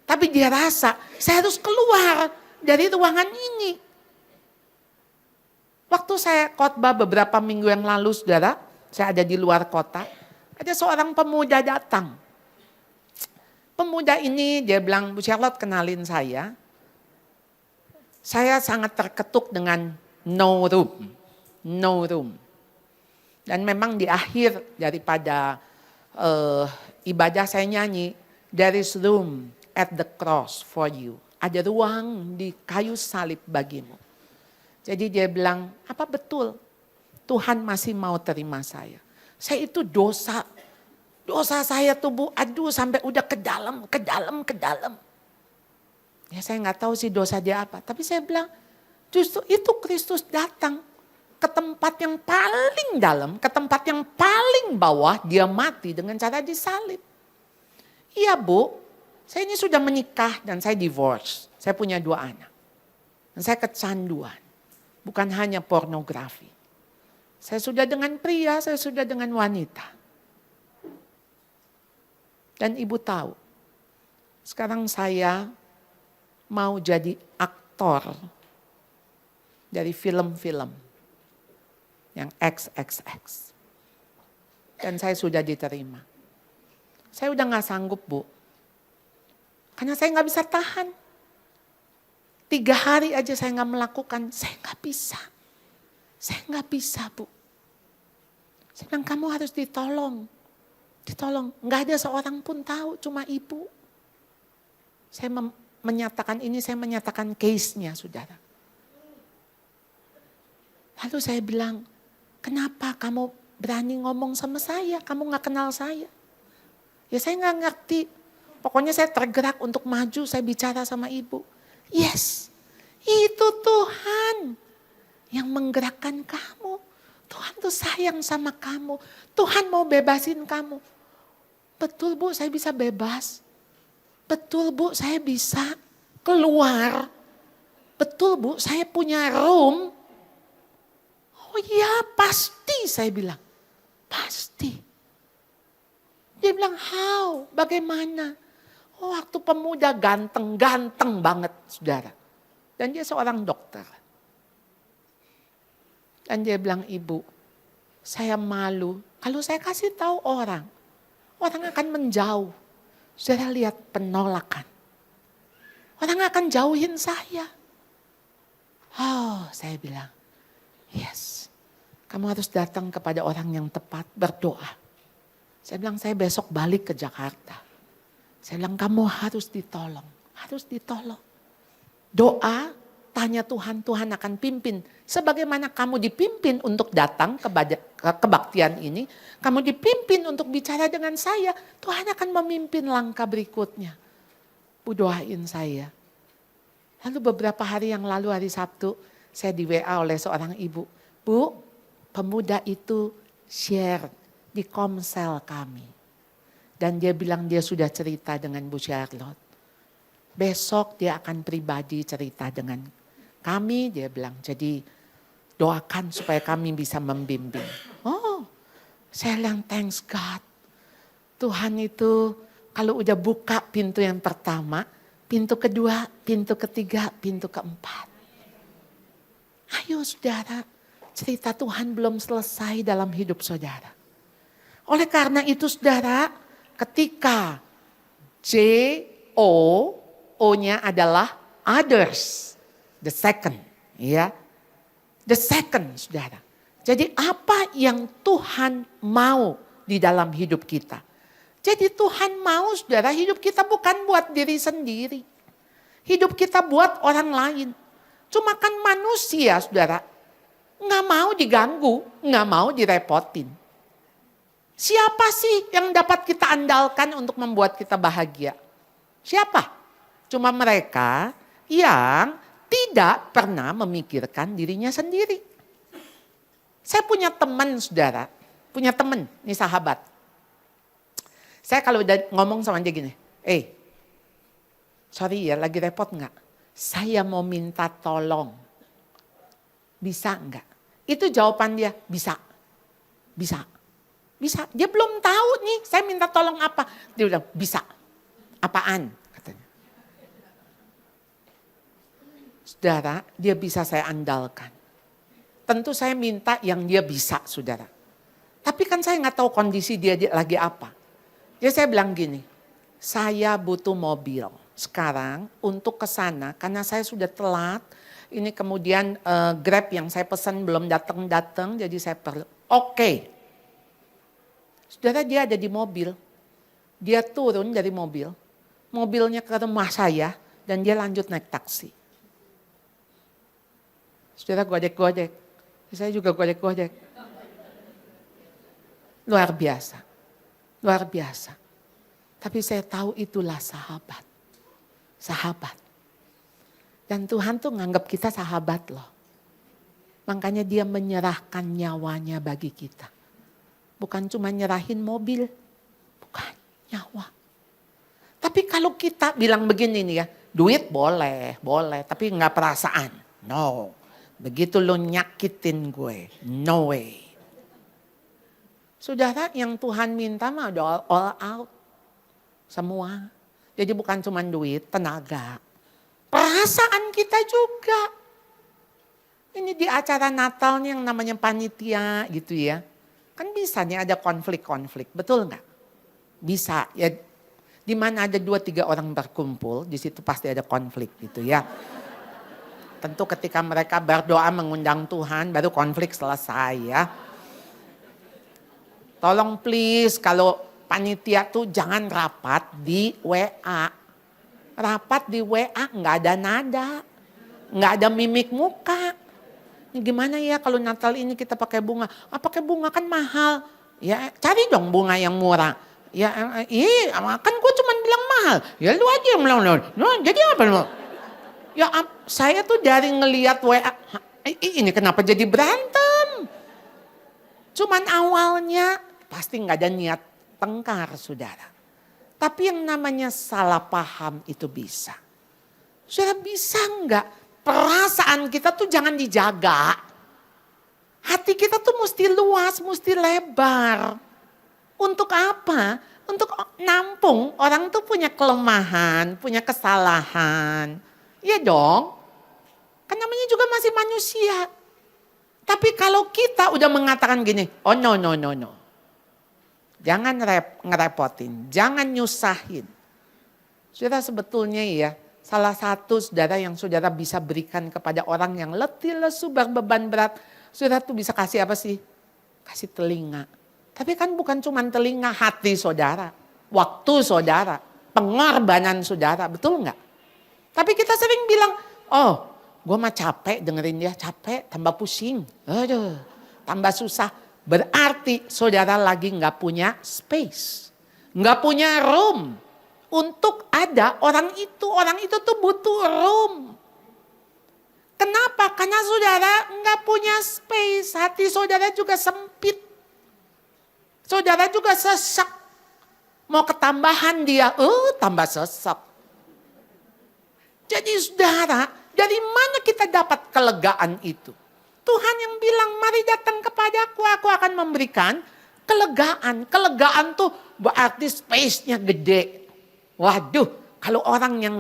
Tapi dia rasa, saya harus keluar dari ruangan ini. Waktu saya khotbah beberapa minggu yang lalu, saudara, Saya ada di luar kota. Ada seorang pemuda datang. Pemuda ini dia bilang, Bu Charlotte kenalin saya. Saya sangat terketuk dengan no room. No room. Dan memang di akhir daripada ibadah saya nyanyi, there is room at the cross for you. Ada ruang di kayu salib bagimu. Jadi dia bilang, apa betul Tuhan masih mau terima saya? Saya itu dosa. Dosa saya tuh Bu, aduh sampai udah ke dalam. Ya saya nggak tahu sih dosa dia apa. Tapi saya bilang, justru itu Kristus datang ke tempat yang paling dalam, ke tempat yang paling bawah, dia mati dengan cara disalib. Iya Bu, saya ini sudah menikah dan saya divorce. Saya punya 2 anak. Dan saya kecanduan, bukan hanya pornografi. Saya sudah dengan pria, saya sudah dengan wanita. Dan ibu tahu, sekarang saya mau jadi aktor dari film-film yang XXX. Dan saya sudah diterima. Saya udah gak sanggup Bu. Karena saya gak bisa tahan. 3 hari aja saya gak melakukan, saya gak bisa. Saya gak bisa Bu. Saya bilang kamu harus ditolong. Ditolong, gak ada seorang pun tahu, cuma ibu. Saya menyatakan ini, saya menyatakan case-nya saudara. Lalu saya bilang, kenapa kamu berani ngomong sama saya? Kamu gak kenal saya. Ya saya gak ngerti. Pokoknya saya tergerak untuk maju, saya bicara sama ibu. Yes, itu Tuhan yang menggerakkan kamu. Tuhan tuh sayang sama kamu. Tuhan mau bebasin kamu. Betul Bu, saya bisa bebas. Betul Bu, saya bisa keluar. Betul Bu, saya punya room. Oh iya pasti saya bilang. Pasti. Dia bilang how, bagaimana? Oh waktu pemuda ganteng banget saudara. Dan dia seorang dokter. Dan dia bilang ibu, saya malu. Kalau saya kasih tahu orang akan menjauh. Saudara lihat penolakan. Orang akan jauhin saya. Oh saya bilang, yes. Kamu harus datang kepada orang yang tepat, berdoa. Saya bilang saya besok balik ke Jakarta. Saya bilang kamu harus ditolong. Harus ditolong. Doa, tanya Tuhan, Tuhan akan pimpin. Sebagaimana kamu dipimpin untuk datang ke kebaktian ini, kamu dipimpin untuk bicara dengan saya, Tuhan akan memimpin langkah berikutnya. Bu doain saya. Lalu beberapa hari yang lalu hari Sabtu, saya di WA oleh seorang ibu. Bu, pemuda itu share di komsel kami. Dan dia bilang dia sudah cerita dengan Bu Charlotte. Besok dia akan pribadi cerita dengan kami, dia bilang. Jadi doakan supaya kami bisa membimbing. Oh, saya bilang thanks God. Tuhan itu kalau udah buka pintu yang pertama, pintu kedua, pintu ketiga, pintu keempat. Ayo saudara, cerita Tuhan belum selesai dalam hidup saudara. Oleh karena itu saudara, ketika O-nya adalah others. The second, ya. The second, saudara. Jadi apa yang Tuhan mau di dalam hidup kita? Jadi Tuhan mau, saudara, hidup kita bukan buat diri sendiri. Hidup kita buat orang lain. Cuma kan manusia, saudara, nggak mau diganggu, nggak mau direpotin. Siapa sih yang dapat kita andalkan untuk membuat kita bahagia? Siapa? Cuma mereka yang tidak pernah memikirkan dirinya sendiri. Saya punya teman saudara, punya teman, ini sahabat. Saya kalau udah ngomong sama dia gini, sorry ya lagi repot gak? Saya mau minta tolong. Bisa enggak? Itu jawaban dia, bisa. Bisa. Bisa. Dia belum tahu nih saya minta tolong apa. Dia bilang bisa. Apaan? Katanya. Saudara, dia bisa saya andalkan. Tentu saya minta yang dia bisa saudara. Tapi kan saya nggak tahu kondisi dia lagi apa. Jadi saya bilang gini, saya butuh mobil sekarang untuk ke sana karena saya sudah telat. Ini kemudian Grab yang saya pesan belum datang-datang, jadi saya perlu. Oke. Saudara, dia ada di mobil. Dia turun dari mobil. Mobilnya ke rumah saya dan dia lanjut naik taksi. Saudara, godek-godek. Saya juga godek-godek. Luar biasa. Luar biasa. Tapi saya tahu itulah sahabat. Sahabat. Dan Tuhan tuh nganggap kita sahabat loh. Makanya dia menyerahkan nyawanya bagi kita. Bukan cuma nyerahin mobil. Bukan, nyawa. Tapi kalau kita bilang begini nih ya, duit boleh. Tapi nggak perasaan. No. Begitu lo nyakitin gue, no way. Saudara, yang Tuhan minta mah udah all out. Semua. Jadi bukan cuma duit, tenaga. Perasaan kita juga. Ini di acara Natal nih yang namanya panitia gitu ya. Kan bisa nih ada konflik-konflik, betul nggak? Bisa ya. Di mana ada 2-3 orang berkumpul, di situ pasti ada konflik gitu ya. Tentu ketika mereka berdoa mengundang Tuhan, baru konflik selesai ya. Tolong please kalau panitia tuh jangan rapat di WA. Rapat di WA nggak ada nada, nggak ada mimik muka. Ini gimana ya kalau Natal ini kita pakai bunga? Pakai bunga kan mahal. Ya cari dong bunga yang murah. Ya kan gue cuma bilang mahal. Ya lu aja yang bilang, no, jadi apa lu? Ya saya tuh dari ngelihat WA, ini kenapa jadi berantem? Cuman awalnya pasti nggak ada niat tengkar, saudara. Tapi yang namanya salah paham itu bisa. Saudara, bisa nggak perasaan kita tuh jangan dijaga. Hati kita tuh mesti luas, mesti lebar. Untuk apa? Untuk nampung orang tuh punya kelemahan, punya kesalahan. Iya dong. Kan namanya juga masih manusia. Tapi kalau kita udah mengatakan gini, oh no. Jangan ngerepotin, jangan nyusahin. Saudara, sebetulnya ya, salah satu saudara yang saudara bisa berikan kepada orang yang letih, lesu, berbeban berat. Saudara tuh bisa kasih apa sih? Kasih telinga. Tapi kan bukan cuma telinga, hati saudara. Waktu saudara, pengorbanan saudara, betul nggak? Tapi kita sering bilang, oh gue mah capek dengerin dia, capek, tambah pusing. Aduh, tambah susah. Berarti saudara lagi nggak punya space. Nggak punya room. Untuk ada orang itu tuh butuh room. Kenapa? Karena saudara nggak punya space. Hati saudara juga sempit. Saudara juga sesak. Mau ketambahan dia, tambah sesak. Jadi saudara, dari mana kita dapat kelegaan itu? Tuhan yang bilang, mari datang kepadaku, aku akan memberikan kelegaan. Kelegaan tuh berarti space-nya gede. Waduh, kalau orang yang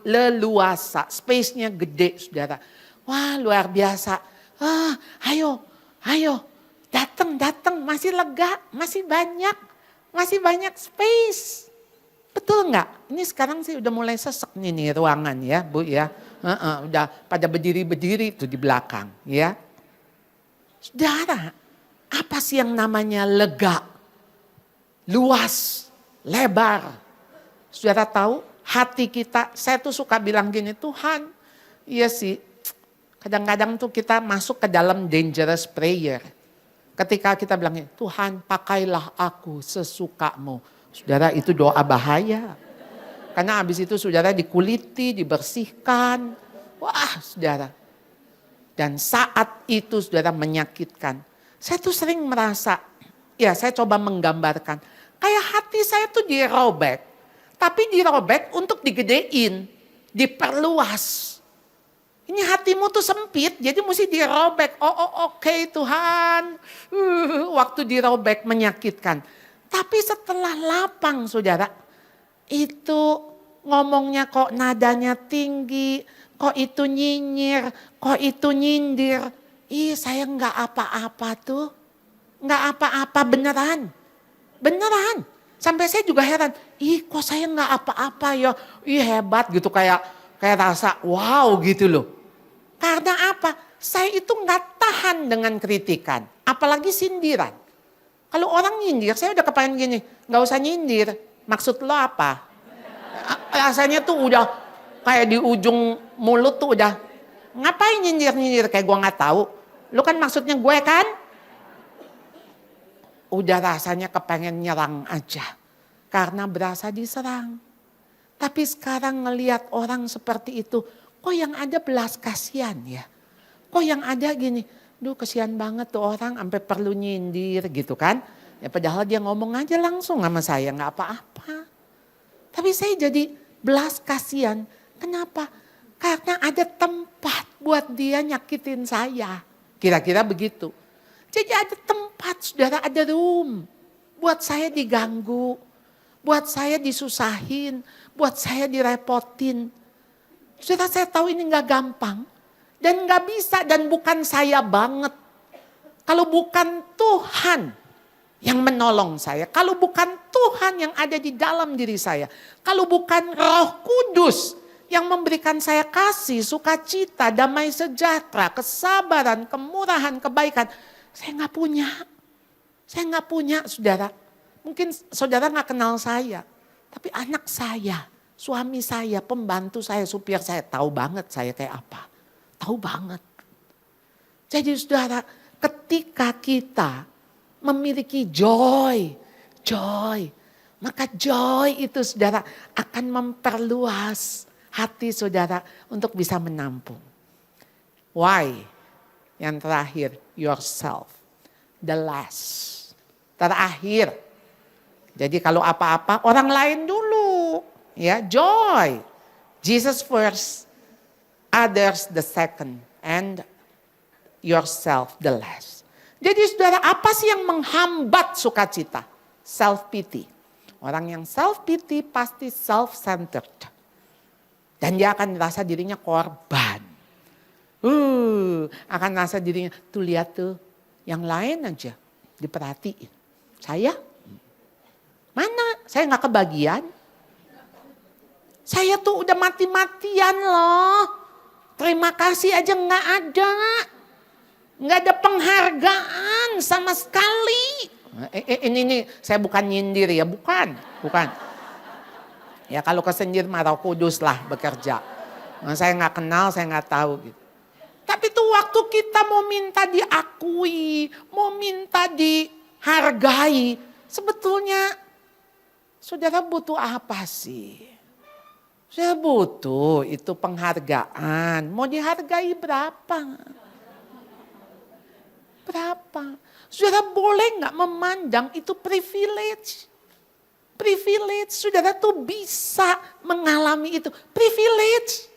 leluasa, space-nya gede, saudara. Wah, luar biasa. Ayo, datang, masih lega, masih banyak space. Betul nggak? Ini sekarang sih udah mulai sesek nih ruangan ya, Bu ya. Udah pada berdiri itu di belakang ya. Saudara, apa sih yang namanya lega? Luas, lebar. Saudara tahu hati kita, saya tuh suka bilang gini, Tuhan, iya sih. Kadang-kadang tuh kita masuk ke dalam dangerous prayer. Ketika kita bilang, Tuhan pakailah aku sesukamu. Saudara, itu doa bahaya. Karena habis itu saudara dikuliti, dibersihkan. Wah saudara. Dan saat itu saudara menyakitkan. Saya tuh sering merasa, ya saya coba menggambarkan. Kayak hati saya tuh dirobek. Tapi dirobek untuk digedein, diperluas. Ini hatimu tuh sempit, jadi mesti dirobek. Oke Tuhan. Waktu dirobek menyakitkan. Tapi setelah lapang saudara, itu ngomongnya kok nadanya tinggi, kok itu nyinyir, kok itu nyindir. Ih saya nggak apa-apa tuh. Nggak apa-apa beneran. Beneran. Sampai saya juga heran, kok saya nggak apa-apa ya. Hebat gitu, kayak rasa wow gitu loh. Karena apa? Saya itu nggak tahan dengan kritikan. Apalagi sindiran. Kalau orang nyindir, saya udah kepengen gini, nggak usah nyindir. Maksud lo apa? Rasanya tuh udah kayak di ujung mulut tuh udah, ngapain nyindir-nyindir kayak gue nggak tahu. Lo kan maksudnya gue kan? Udah rasanya kepengen nyerang aja. Karena berasa diserang. Tapi sekarang ngelihat orang seperti itu, kok yang ada belas kasihan ya? Kok yang ada gini, duh kasihan banget tuh orang sampai perlu nyindir gitu kan. Ya padahal dia ngomong aja langsung sama saya, gak apa-apa. Tapi saya jadi belas kasihan. Kenapa? Karena ada tempat buat dia nyakitin saya. Kira-kira begitu. Jadi ada tempat, saudara, ada room. Buat saya diganggu. Buat saya disusahin. Buat saya direpotin. Saudara, saya tahu ini gak gampang. Dan gak bisa dan bukan saya banget. Kalau bukan Tuhan yang menolong saya. Kalau bukan Tuhan yang ada di dalam diri saya. Kalau bukan Roh Kudus yang memberikan saya kasih, sukacita, damai sejahtera, kesabaran, kemurahan, kebaikan. Saya gak punya. Saya gak punya, saudara. Mungkin saudara gak kenal saya. Tapi anak saya, suami saya, pembantu saya, supir saya. Tahu banget saya kayak apa. Tahu banget. Jadi saudara, ketika kita memiliki joy, maka joy itu saudara akan memperluas hati saudara untuk bisa menampung. Why? Yang terakhir, yourself. The last. Terakhir. Jadi kalau apa-apa orang lain dulu. Ya, joy. Jesus first. Others the second and yourself the last. Jadi saudara, apa sih yang menghambat sukacita? Self-pity. Orang yang self-pity pasti self-centered. Dan dia akan merasa dirinya korban. Akan merasa dirinya, tuh lihat tuh, yang lain aja diperhatiin. Saya? Mana? Saya gak kebagian. Saya tuh udah mati-matian loh. Terima kasih aja gak ada. Gak ada penghargaan sama sekali. Ini saya bukan nyindir ya, bukan. Ya kalau kesendir mah Roh Kudus lah bekerja. Nah, saya gak kenal, saya gak tahu gitu. Tapi tuh waktu kita mau minta diakui, mau minta dihargai. Sebetulnya saudara butuh apa sih? Saya butuh itu penghargaan. Mau dihargai berapa? Berapa? Saudara boleh gak memandang itu privilege? Privilege, saudara tuh bisa mengalami itu. Privilege.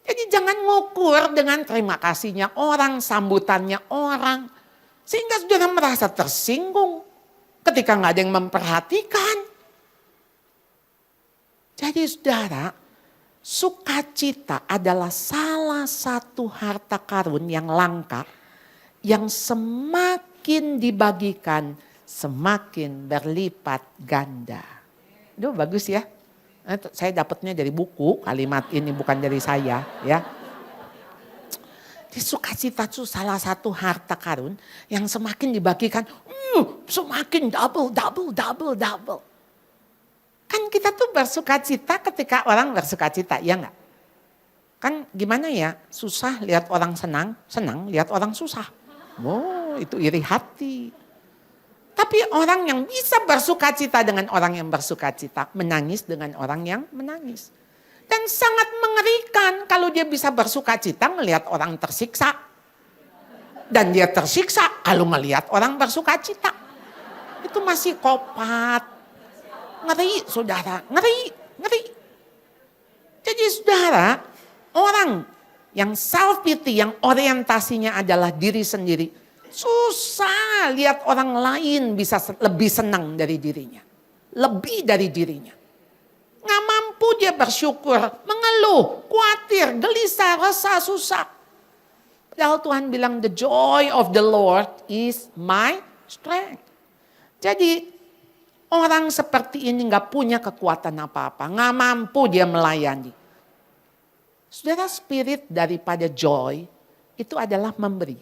Jadi jangan ngukur dengan terima kasihnya orang, sambutannya orang. Sehingga saudara merasa tersinggung ketika gak ada yang memperhatikan. Jadi saudara, sukacita adalah salah satu harta karun yang langka. Yang semakin dibagikan, semakin berlipat ganda. Itu bagus ya. Saya dapatnya dari buku, kalimat ini bukan dari saya ya. Jadi sukacita itu salah satu harta karun yang semakin dibagikan, semakin double. Kan kita tuh bersukacita ketika orang bersukacita, ya enggak? Kan gimana ya, susah lihat orang senang lihat orang susah. Oh, itu iri hati. Tapi orang yang bisa bersukacita dengan orang yang bersukacita, menangis dengan orang yang menangis. Dan sangat mengerikan kalau dia bisa bersukacita melihat orang tersiksa. Dan dia tersiksa kalau melihat orang bersukacita. Itu masih kopat. Ngeri saudara, ngeri. Jadi saudara, orang yang self-pity, yang orientasinya adalah diri sendiri. Susah lihat orang lain bisa lebih senang dari dirinya. Lebih dari dirinya. Nggak mampu dia bersyukur, mengeluh, khawatir, gelisah, resah, susah. Padahal Tuhan bilang the joy of the Lord is my Strength. Jadi orang seperti ini gak punya kekuatan apa-apa. Gak mampu dia melayani. Saudara, spirit daripada joy itu adalah memberi.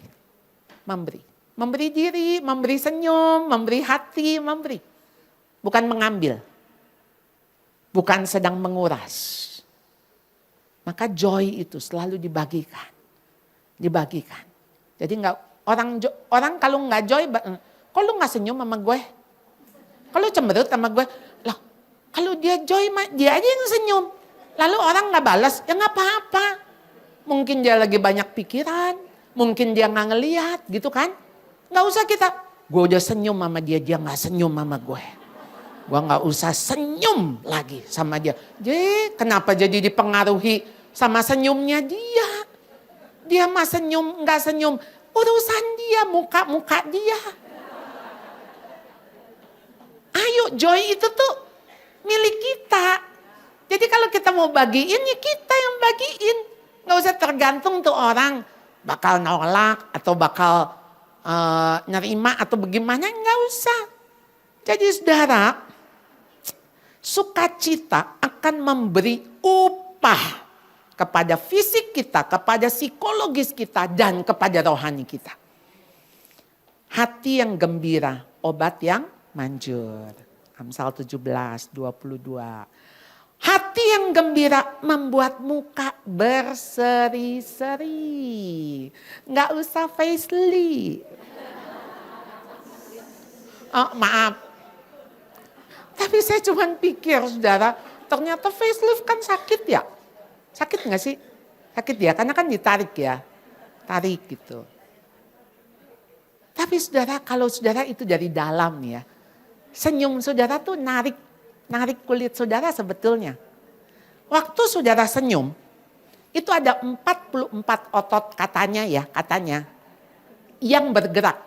Memberi. Memberi diri, memberi senyum, memberi hati, memberi. Bukan mengambil. Bukan sedang menguras. Maka joy itu selalu dibagikan. Dibagikan. Jadi orang kalau nggak joy, kok lu nggak senyum sama gue? Kalau cemberut sama gue, lah kalau dia joy, dia aja yang senyum. Lalu orang nggak balas, ya nggak apa-apa. Mungkin dia lagi banyak pikiran, mungkin dia nggak ngelihat, gitu kan? Nggak usah kita. Gue udah senyum sama dia nggak senyum sama gue. Gue nggak usah senyum lagi sama dia. Jadi kenapa jadi dipengaruhi sama senyumnya dia? Dia mah senyum, nggak senyum. Urusan dia, muka dia. Ayo, joy itu tuh milik kita. Jadi kalau kita mau bagiin, ya kita yang bagiin. Nggak usah tergantung tuh orang bakal nolak atau bakal nerima atau bagaimana, nggak usah. Jadi saudara, sukacita akan memberi upah kepada fisik kita, kepada psikologis kita, dan kepada rohani kita. Hati yang gembira, obat yang manjur. Amsal 17:22. Hati yang gembira membuat muka berseri-seri. Nggak usah facelift. Oh, maaf. Tapi saya cuma pikir, saudara, ternyata facelift kan sakit ya. Sakit nggak sih? Sakit ya, karena kan ditarik ya. Tarik gitu. Tapi saudara, kalau saudara itu dari dalam ya. Senyum saudara tuh narik kulit saudara sebetulnya. Waktu saudara senyum, itu ada 44 otot katanya yang bergerak.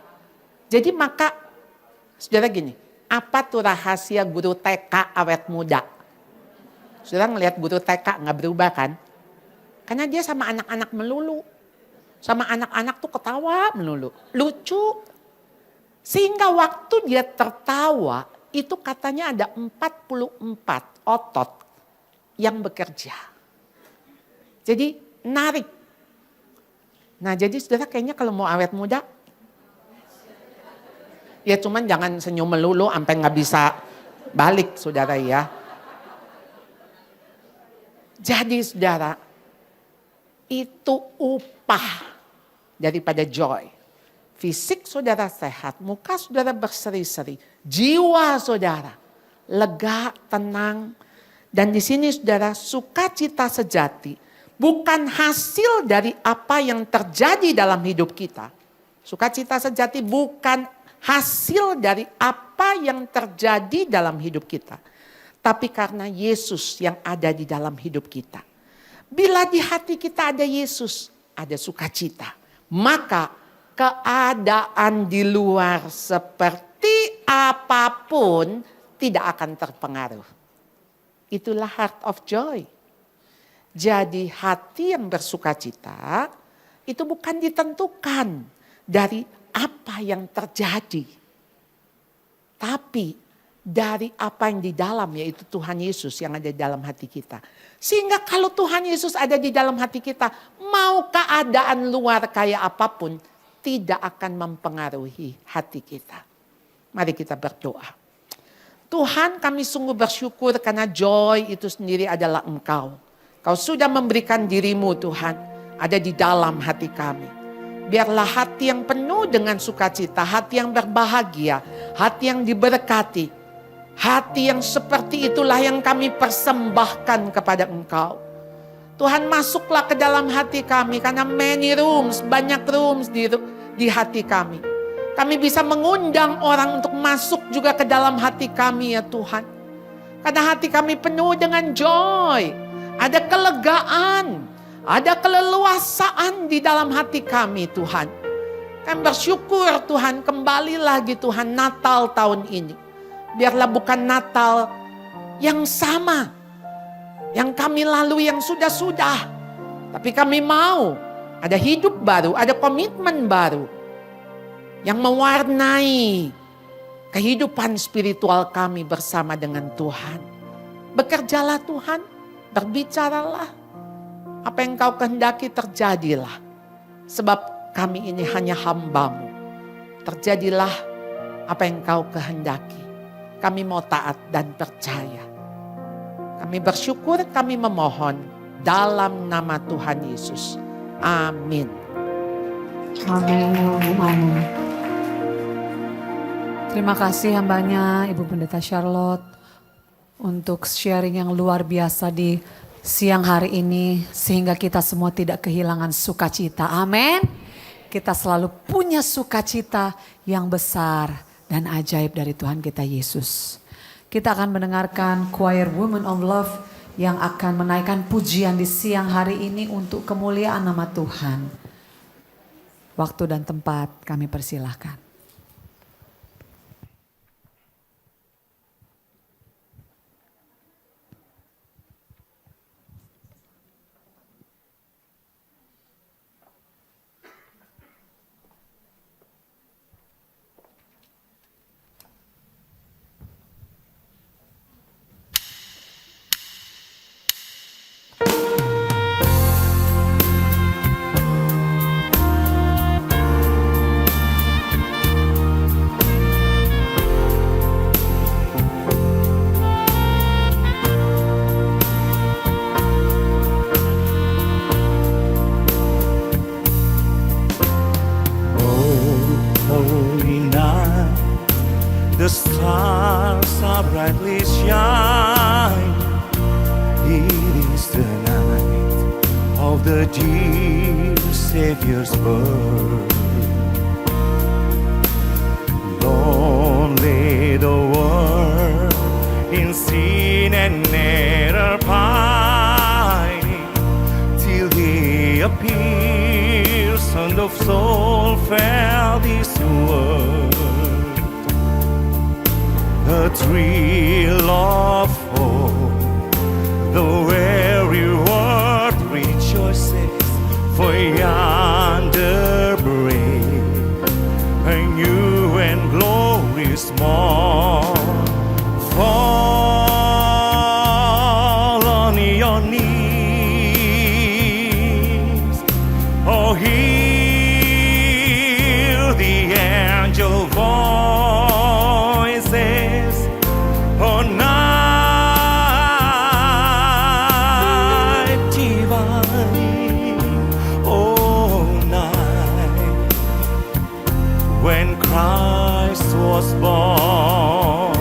Jadi maka, saudara gini, apa tuh rahasia guru TK awet muda? Saudara ngelihat guru TK nggak berubah kan? Karena dia sama anak-anak melulu. Sama anak-anak tuh ketawa melulu. Lucu. Sehingga waktu dia tertawa, itu katanya ada 44 otot yang bekerja. Jadi narik. Nah jadi saudara kayaknya kalau mau awet muda, ya cuman jangan senyum melulu sampai nggak bisa balik saudara ya. Jadi saudara, itu upah daripada joy. Fisik saudara sehat, muka saudara berseri-seri, jiwa saudara lega, tenang. Dan di sini saudara, sukacita sejati bukan hasil dari apa yang terjadi dalam hidup kita. Sukacita sejati bukan hasil dari apa yang terjadi dalam hidup kita. Tapi karena Yesus yang ada di dalam hidup kita. Bila di hati kita ada Yesus, ada sukacita. Maka keadaan di luar seperti apapun tidak akan terpengaruh. Itulah heart of joy. Jadi hati yang bersukacita itu bukan ditentukan dari apa yang terjadi. Tapi dari apa yang di dalam, yaitu Tuhan Yesus yang ada di dalam hati kita. Sehingga kalau Tuhan Yesus ada di dalam hati kita, mau keadaan luar kayak apapun, tidak akan mempengaruhi hati kita. Mari kita berdoa. Tuhan, kami sungguh bersyukur karena joy itu sendiri adalah Engkau. Kau sudah memberikan dirimu Tuhan, ada di dalam hati kami. Biarlah hati yang penuh dengan sukacita, hati yang berbahagia, hati yang diberkati. Hati yang seperti itulah yang kami persembahkan kepada Engkau. Tuhan, masuklah ke dalam hati kami karena many rooms, banyak rooms di hati kami. Kami bisa mengundang orang untuk masuk juga ke dalam hati kami ya Tuhan. Karena hati kami penuh dengan joy. Ada kelegaan, ada keleluasaan di dalam hati kami Tuhan. Kami bersyukur Tuhan, kembali lagi Tuhan Natal tahun ini. Biarlah bukan Natal yang sama, yang kami lalui yang sudah-sudah. Tapi kami mau ada hidup baru, ada komitmen baru. yang mewarnai kehidupan spiritual kami bersama dengan Tuhan. Bekerjalah Tuhan, berbicaralah. Apa yang Kau kehendaki terjadilah. Sebab kami ini hanya hamba-Mu. Terjadilah apa yang Kau kehendaki. Kami mau taat dan percaya. Kami bersyukur, kami memohon dalam nama Tuhan Yesus. Amin. Amin. Terima kasih hambanya Ibu Pendeta Charlotte untuk sharing yang luar biasa di siang hari ini. Sehingga kita semua tidak kehilangan sukacita. Amin. Kita selalu punya sukacita yang besar dan ajaib dari Tuhan kita Yesus. Kita akan mendengarkan choir Women of Love yang akan menaikkan pujian di siang hari ini untuk kemuliaan nama Tuhan. Waktu dan tempat kami persilahkan. The stars are brightly shine. It is the night of the dear Savior's birth. Lonely the world in sin and error pining, till He appears, Son of soul, felt this world. A thrill of hope, the very world rejoices, for yonder break a new and glorious morn. Fall on your knees, oh hear the angel voices. Oh, night divine, oh, night when Christ was born.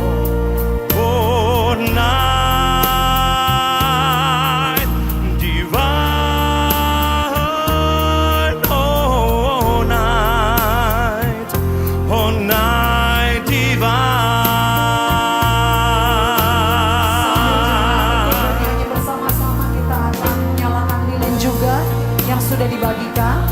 Oh, night divine, oh, night divine. Sudah dibagikan.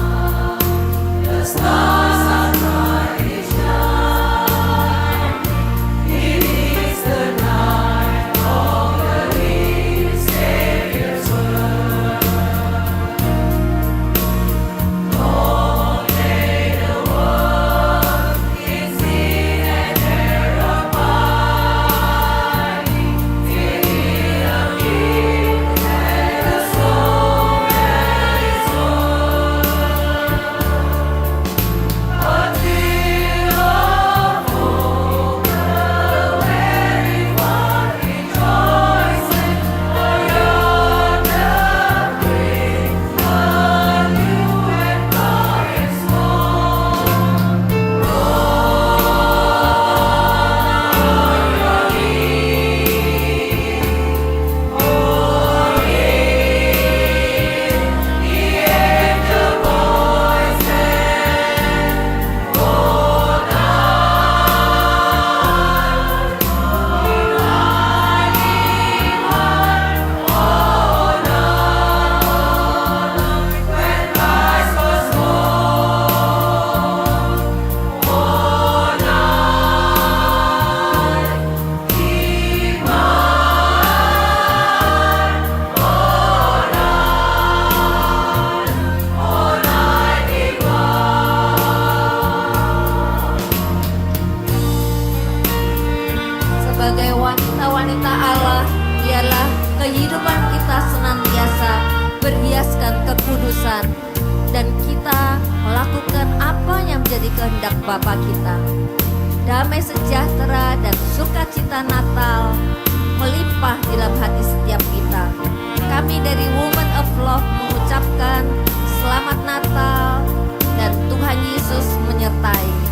kehendak Bapa kita. Damai sejahtera dan sukacita Natal melimpah dalam hati setiap kita. Kami dari Women of Love mengucapkan Selamat Natal dan Tuhan Yesus menyertai.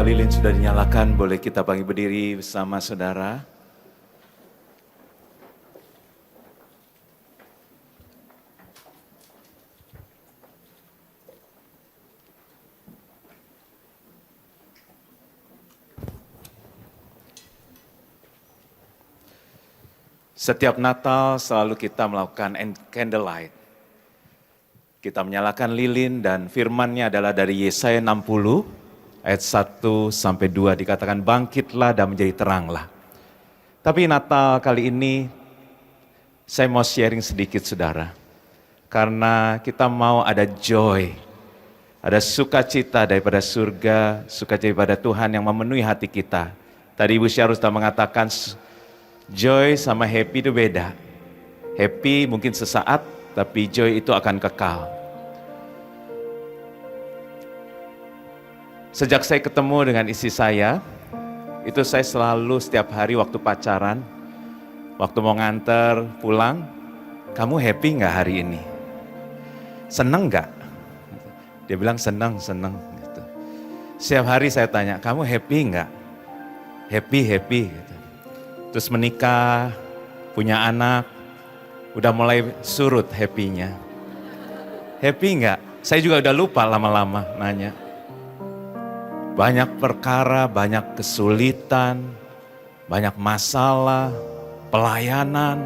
Lilin sudah dinyalakan, boleh kita bangkit berdiri bersama saudara. Setiap Natal selalu kita melakukan candlelight. Kita menyalakan lilin dan firman-Nya adalah dari Yesaya 60 ayat 1 sampai 2 dikatakan bangkitlah dan menjadi teranglah. Tapi Natal kali ini saya mau sharing sedikit saudara. Karena kita mau ada joy, ada sukacita daripada surga, sukacita daripada Tuhan yang memenuhi hati kita. Tadi Ibu Syarus sudah mengatakan joy sama happy itu beda. Happy mungkin sesaat, tapi joy itu akan kekal. Sejak saya ketemu dengan istri saya, itu saya selalu setiap hari waktu pacaran, waktu mau nganter pulang, kamu happy nggak hari ini? Seneng nggak? Dia bilang seneng. Gitu. Setiap hari saya tanya, kamu happy nggak? Happy. Gitu. Terus menikah, punya anak, udah mulai surut happy-nya. Happy nggak? Saya juga udah lupa lama-lama nanya. Banyak perkara, banyak kesulitan, banyak masalah, pelayanan,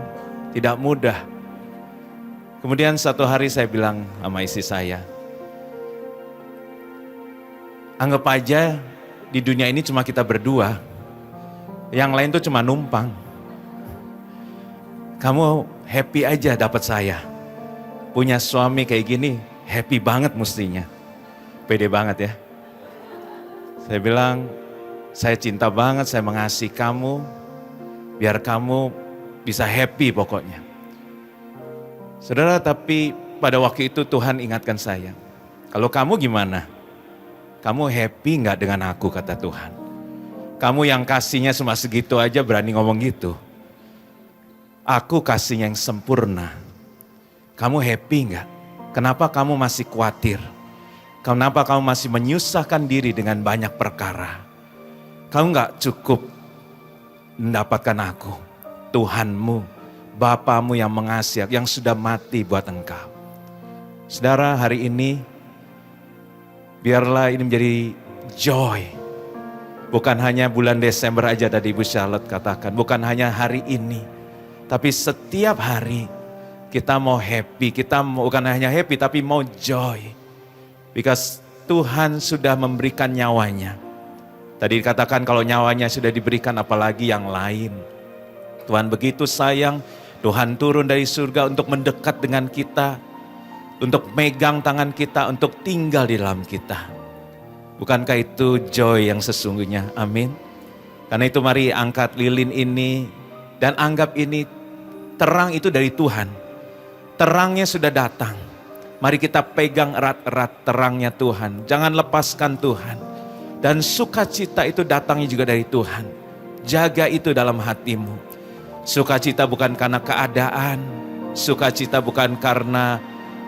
tidak mudah. Kemudian satu hari saya bilang sama istri saya, anggap aja di dunia ini cuma kita berdua, yang lain tuh cuma numpang. Kamu happy aja dapat saya. Punya suami kayak gini, happy banget mestinya. Pede banget ya. Saya bilang, saya cinta banget, saya mengasihi kamu, biar kamu bisa happy pokoknya. Saudara, tapi pada waktu itu Tuhan ingatkan saya, kalau kamu gimana? Kamu happy gak dengan aku, kata Tuhan. Kamu yang kasihnya cuma segitu aja berani ngomong gitu. Aku kasihnya yang sempurna. Kamu happy gak? Kenapa kamu masih khawatir? Kenapa kamu masih menyusahkan diri dengan banyak perkara? Kamu gak cukup mendapatkan aku, Tuhanmu, Bapamu yang mengasihi, yang sudah mati buat engkau. Saudara, hari ini, biarlah ini menjadi joy. Bukan hanya bulan Desember aja tadi Ibu Charlotte katakan, bukan hanya hari ini. Tapi setiap hari kita mau happy, kita bukan hanya happy tapi mau joy. Because Tuhan sudah memberikan nyawanya. Tadi dikatakan kalau nyawanya sudah diberikan apalagi yang lain. Tuhan begitu sayang, Tuhan turun dari surga untuk mendekat dengan kita. Untuk megang tangan kita, untuk tinggal di dalam kita. Bukankah itu joy yang sesungguhnya? Amin. Karena itu mari angkat lilin ini dan anggap ini terang itu dari Tuhan. Terangnya sudah datang. Mari kita pegang erat-erat terangnya Tuhan. Jangan lepaskan Tuhan. Dan sukacita itu datangnya juga dari Tuhan. Jaga itu dalam hatimu. Sukacita bukan karena keadaan. Sukacita bukan karena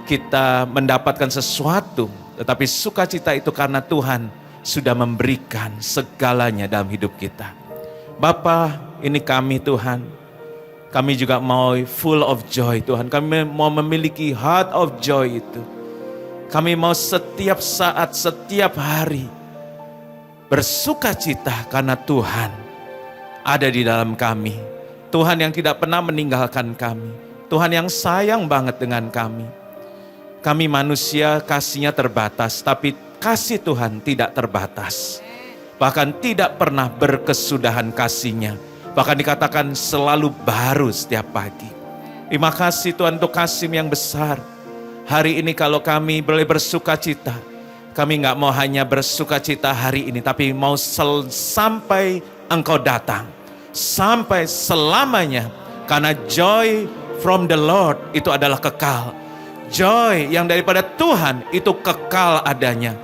kita mendapatkan sesuatu. Tetapi sukacita itu karena Tuhan sudah memberikan segalanya dalam hidup kita. Bapa, ini kami Tuhan. Kami juga mau full of joy Tuhan. Kami mau memiliki heart of joy itu. Kami mau setiap saat, setiap hari bersukacita karena Tuhan ada di dalam kami. Tuhan yang tidak pernah meninggalkan kami. Tuhan yang sayang banget dengan kami. Kami manusia kasihnya terbatas, tapi kasih Tuhan tidak terbatas. Bahkan tidak pernah berkesudahan kasihnya. Bahkan dikatakan selalu baru setiap pagi. Terima kasih Tuhan untuk kasih yang besar. Hari ini kalau kami boleh bersukacita, kami nggak mau hanya bersukacita hari ini, tapi mau sampai Engkau datang. Sampai selamanya. Karena joy from the Lord itu adalah kekal. Joy yang daripada Tuhan itu kekal adanya.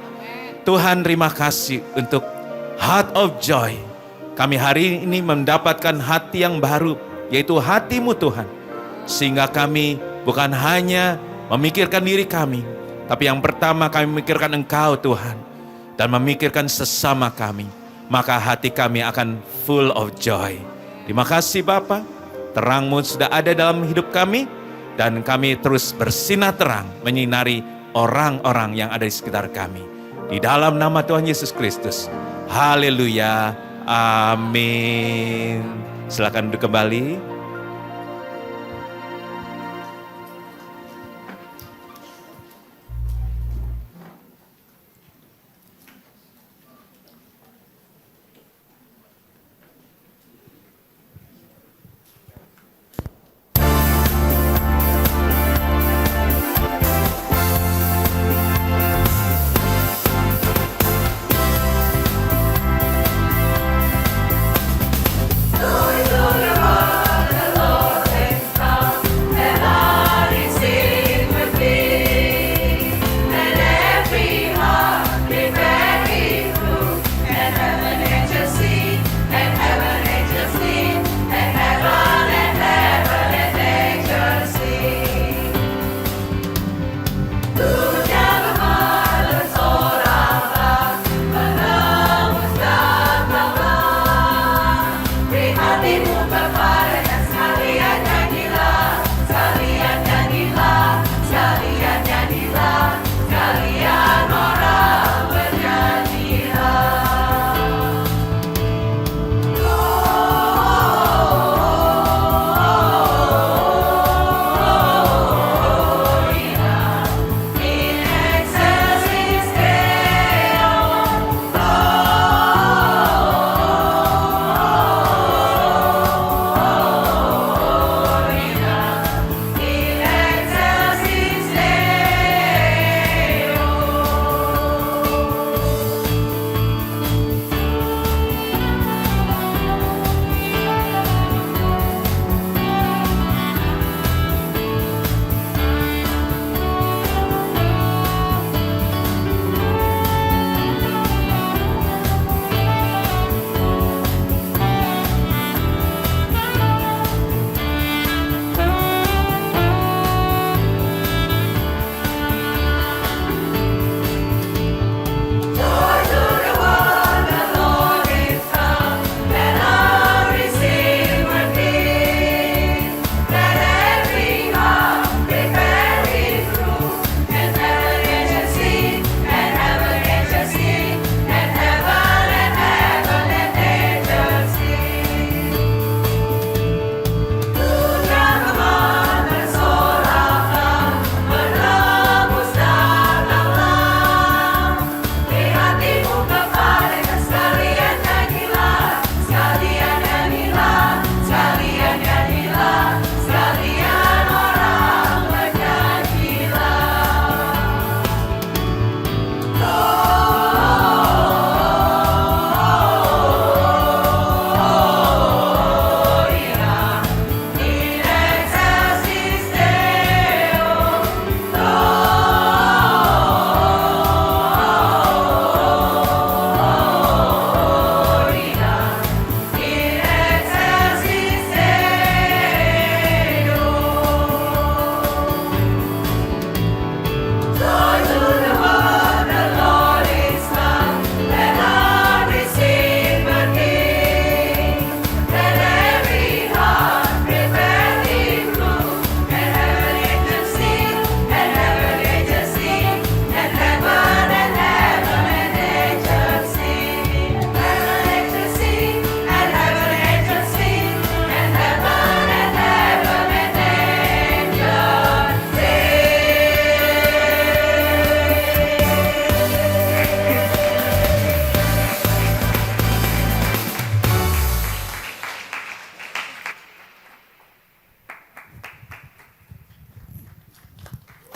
Tuhan terima kasih untuk heart of joy. Kami hari ini mendapatkan hati yang baru, yaitu hati-Mu Tuhan. Sehingga kami bukan hanya memikirkan diri kami, tapi yang pertama kami memikirkan Engkau Tuhan. Dan memikirkan sesama kami. Maka hati kami akan full of joy. Terima kasih Bapa, terang-Mu sudah ada dalam hidup kami. Dan kami terus bersinar terang menyinari orang-orang yang ada di sekitar kami. Di dalam nama Tuhan Yesus Kristus. Haleluya. Amin. Silakan duduk kembali.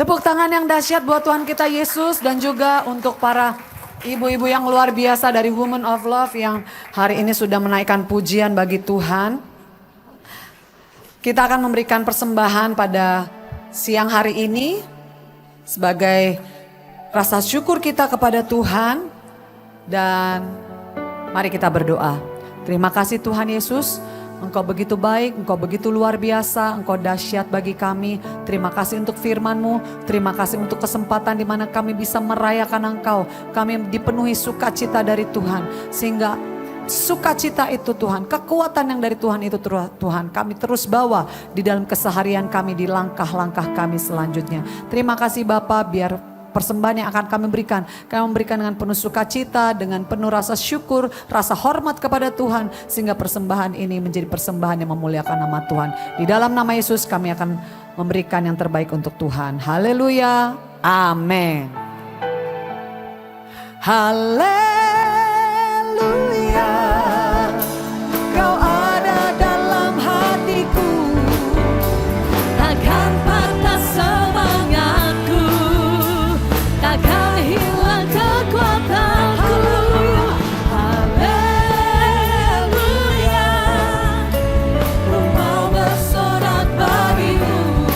Tepuk tangan yang dahsyat buat Tuhan kita Yesus dan juga untuk para ibu-ibu yang luar biasa dari Women of Love yang hari ini sudah menaikkan pujian bagi Tuhan. Kita akan memberikan persembahan pada siang hari ini sebagai rasa syukur kita kepada Tuhan dan mari kita berdoa. Terima kasih Tuhan Yesus. Engkau begitu baik, Engkau begitu luar biasa, Engkau dahsyat bagi kami. Terima kasih untuk firman-Mu, terima kasih untuk kesempatan di mana kami bisa merayakan Engkau. Kami dipenuhi sukacita dari Tuhan, sehingga sukacita itu Tuhan, kekuatan yang dari Tuhan itu Tuhan, kami terus bawa di dalam keseharian kami, di langkah-langkah kami selanjutnya. Terima kasih Bapa, biar persembahan yang akan kami berikan dengan penuh sukacita, dengan penuh rasa syukur, rasa hormat kepada Tuhan. Sehingga persembahan ini menjadi persembahan yang memuliakan nama Tuhan. Di dalam nama Yesus kami akan memberikan yang terbaik untuk Tuhan. Haleluya, amin. Haleluya, Kau ada dalam hatiku, takkan patah semangatku, takkan hilang kekuatanku. Haleluya, ku mau bersorak bagimu,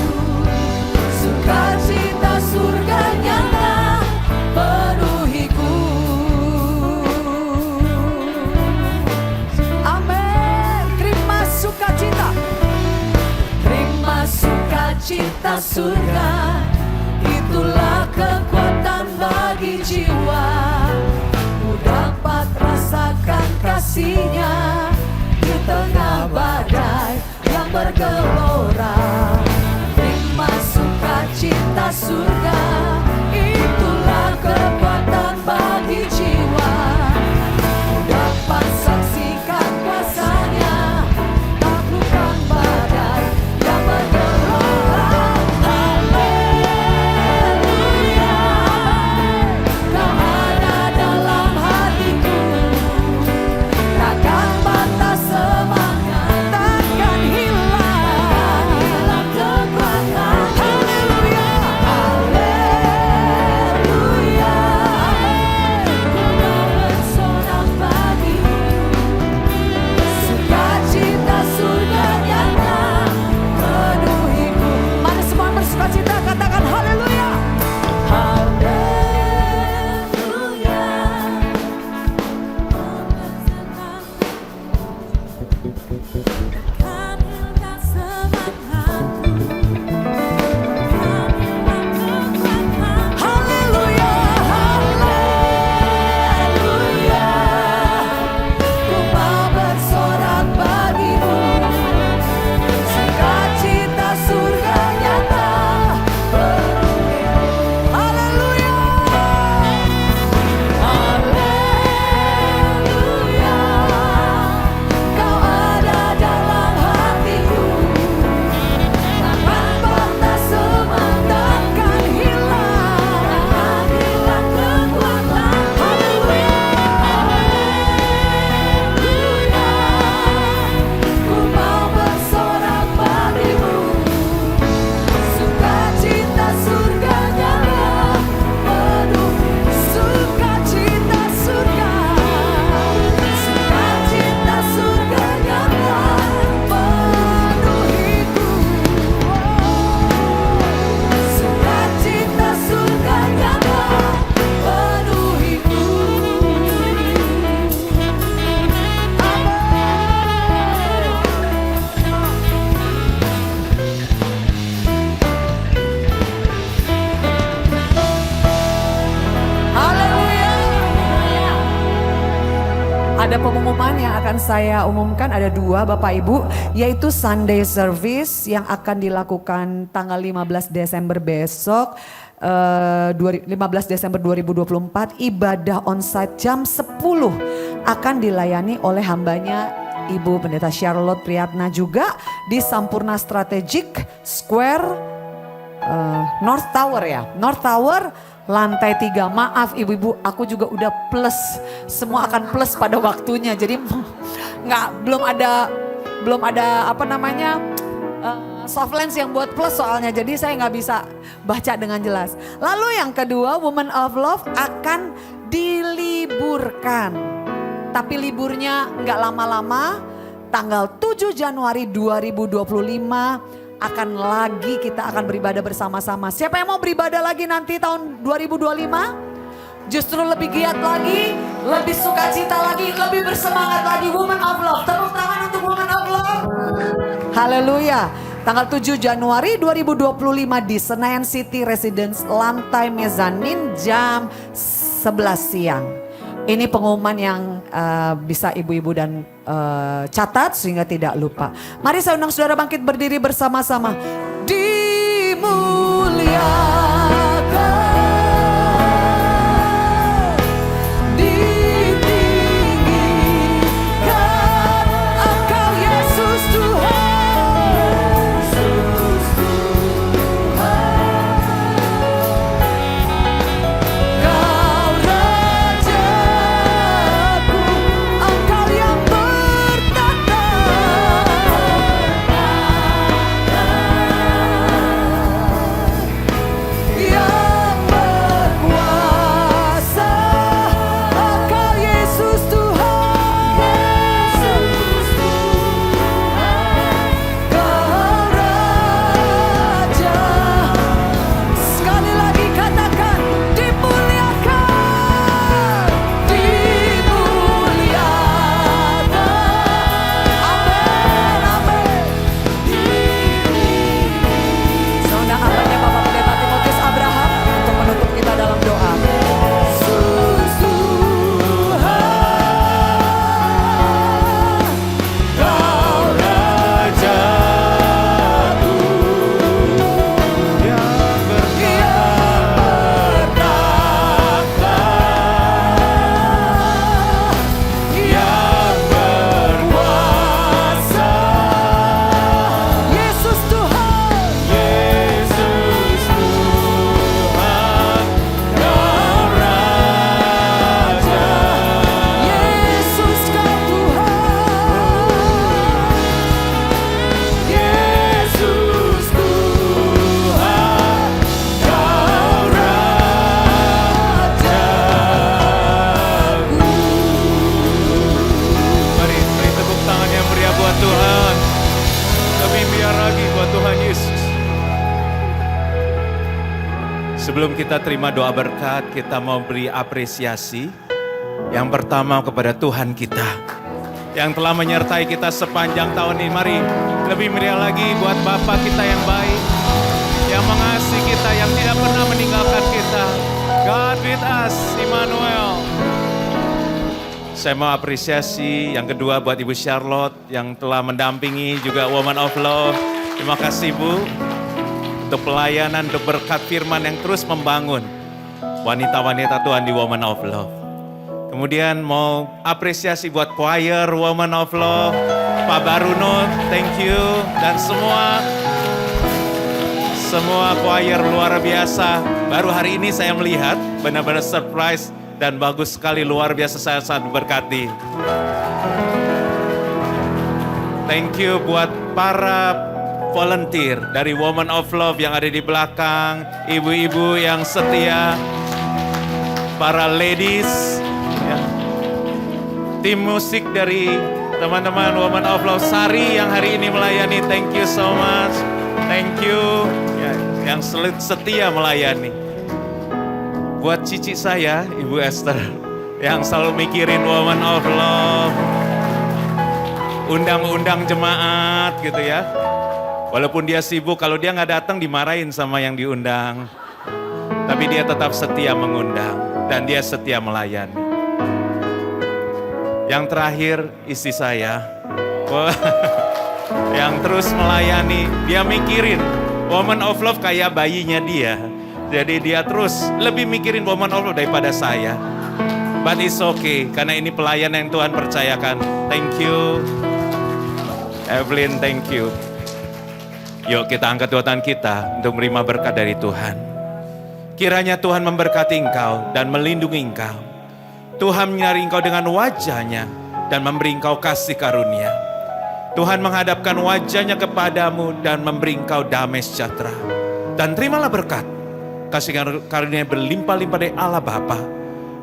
sukacita surga nyata penuhiku. Amin. Terima sukacita, terima sukacita surga, itulah kekuatan bagi jiwa. Ku dapat rasakan kasih-Nya di tengah badai yang bergelora. Terima sukacita surga, itulah kekuatan bagi jiwa. Ku dapat saksikan kuasa-Nya, taklukkan badai yang bergelora. Haleluya, Kau ada dalam hatiku, takkan patah semangat, takkan hilang kekuatan. Haleluya, haleluya, ku mau bersorak bagimu, sukacita surga nyata penuhiku. Mari semua bersukacita, katakan haleluya. Haleluya, takkan hilang semangatku, takkan hilang kekuatan. Haleluya, haleluya, ku mau bersorak bagimu, sukacita surga nyata penuhiku. Haleluya, haleluya, Kau ada dalam hatiku, takkan patah semangat, takkan hilang kekuatan. Haleluya, haleluya, ku mau bersorak bagimu, sukacita surga nyata penuh, sukacita surga, sukacita surga nyata penuhiku. Sukacita surga nyata penuhiku. Haleluya. Ada pengumuman yang akan saya umumkan, ada dua Bapak Ibu, yaitu Sunday Service yang akan dilakukan tanggal 15 Desember besok, 15 Desember 2024, ibadah onsite jam 10 akan dilayani oleh hambanya Ibu Pendeta Charlotte Priyatna juga di Sampurna Strategic Square North Tower ya, North Tower lantai 3. Maaf ibu-ibu, aku juga udah plus, semua akan plus pada waktunya. Jadi belum ada apa namanya Softlens yang buat plus soalnya, jadi saya nggak bisa baca dengan jelas. Lalu yang kedua, Woman of Love akan diliburkan. Tapi liburnya nggak lama-lama, tanggal 7 Januari 2025 kita akan beribadah bersama-sama. Siapa yang mau beribadah lagi nanti tahun 2025? Justru lebih giat lagi, lebih sukacita lagi, lebih bersemangat lagi. Woman of Love, tepuk tangan untuk Woman of Love. Haleluya. Tanggal 7 Januari 2025 di Senayan City Residence, lantai mezanin, jam 11 siang. Ini pengumuman yang bisa ibu-ibu dan catat sehingga tidak lupa. Mari saya undang saudara bangkit berdiri bersama-sama. Dimuliakan. Sebelum kita terima doa berkat, kita mau beri apresiasi. Yang pertama kepada Tuhan kita, yang telah menyertai kita sepanjang tahun ini. Mari lebih meriah lagi buat Bapa kita yang baik, yang mengasihi kita, yang tidak pernah meninggalkan kita. God with us, Immanuel. Saya mau apresiasi yang kedua buat Ibu Charlotte yang telah mendampingi juga Woman of Love. Terima kasih Bu. Untuk pelayanan, untuk berkat firman yang terus membangun wanita-wanita Tuhan di Woman of Love. Kemudian mau apresiasi buat choir Woman of Love, Pak Baruno, thank you. Dan semua choir luar biasa. Baru hari ini saya melihat, benar-benar surprise dan bagus sekali, luar biasa, saya sangat berkati. Thank you buat para volunteer dari Woman of Love yang ada di belakang, ibu-ibu yang setia, para ladies, ya. Tim musik dari teman-teman Woman of Love, Sari yang hari ini melayani, thank you so much, thank you, ya, yang setia melayani. Buat cici saya, Ibu Esther, yang selalu mikirin Woman of Love, undang-undang jemaat gitu ya. Walaupun dia sibuk, kalau dia nggak datang dimarahin sama yang diundang. Tapi dia tetap setia mengundang dan dia setia melayani. Yang terakhir istri saya, yang terus melayani, dia mikirin Woman of Love kayak bayinya dia. Jadi dia terus lebih mikirin Woman of Love daripada saya. But it's okay, karena ini pelayanan yang Tuhan percayakan. Thank you. Evelyn, thank you. Yuk kita angkat dua tangan kita untuk menerima berkat dari Tuhan. Kiranya Tuhan memberkati engkau dan melindungi engkau. Tuhan menyinari engkau dengan wajah-Nya dan memberi engkau kasih karunia. Tuhan menghadapkan wajahnya kepadamu dan memberi engkau damai sejahtera. Dan terimalah berkat, kasih karunia berlimpah-limpah dari Allah Bapa,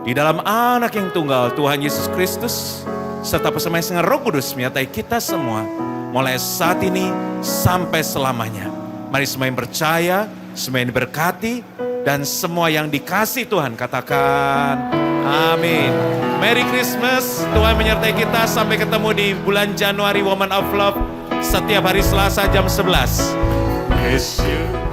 di dalam Anak yang tunggal Tuhan Yesus Kristus, serta persembahan dengan Roh Kudus menyertai kita semua, mulai saat ini sampai selamanya. Mari semua yang percaya, semua yang diberkati, dan semua yang dikasih Tuhan katakan amin. Merry Christmas, Tuhan menyertai kita. Sampai ketemu di bulan Januari Woman of Love setiap hari Selasa jam 11. Yes, you.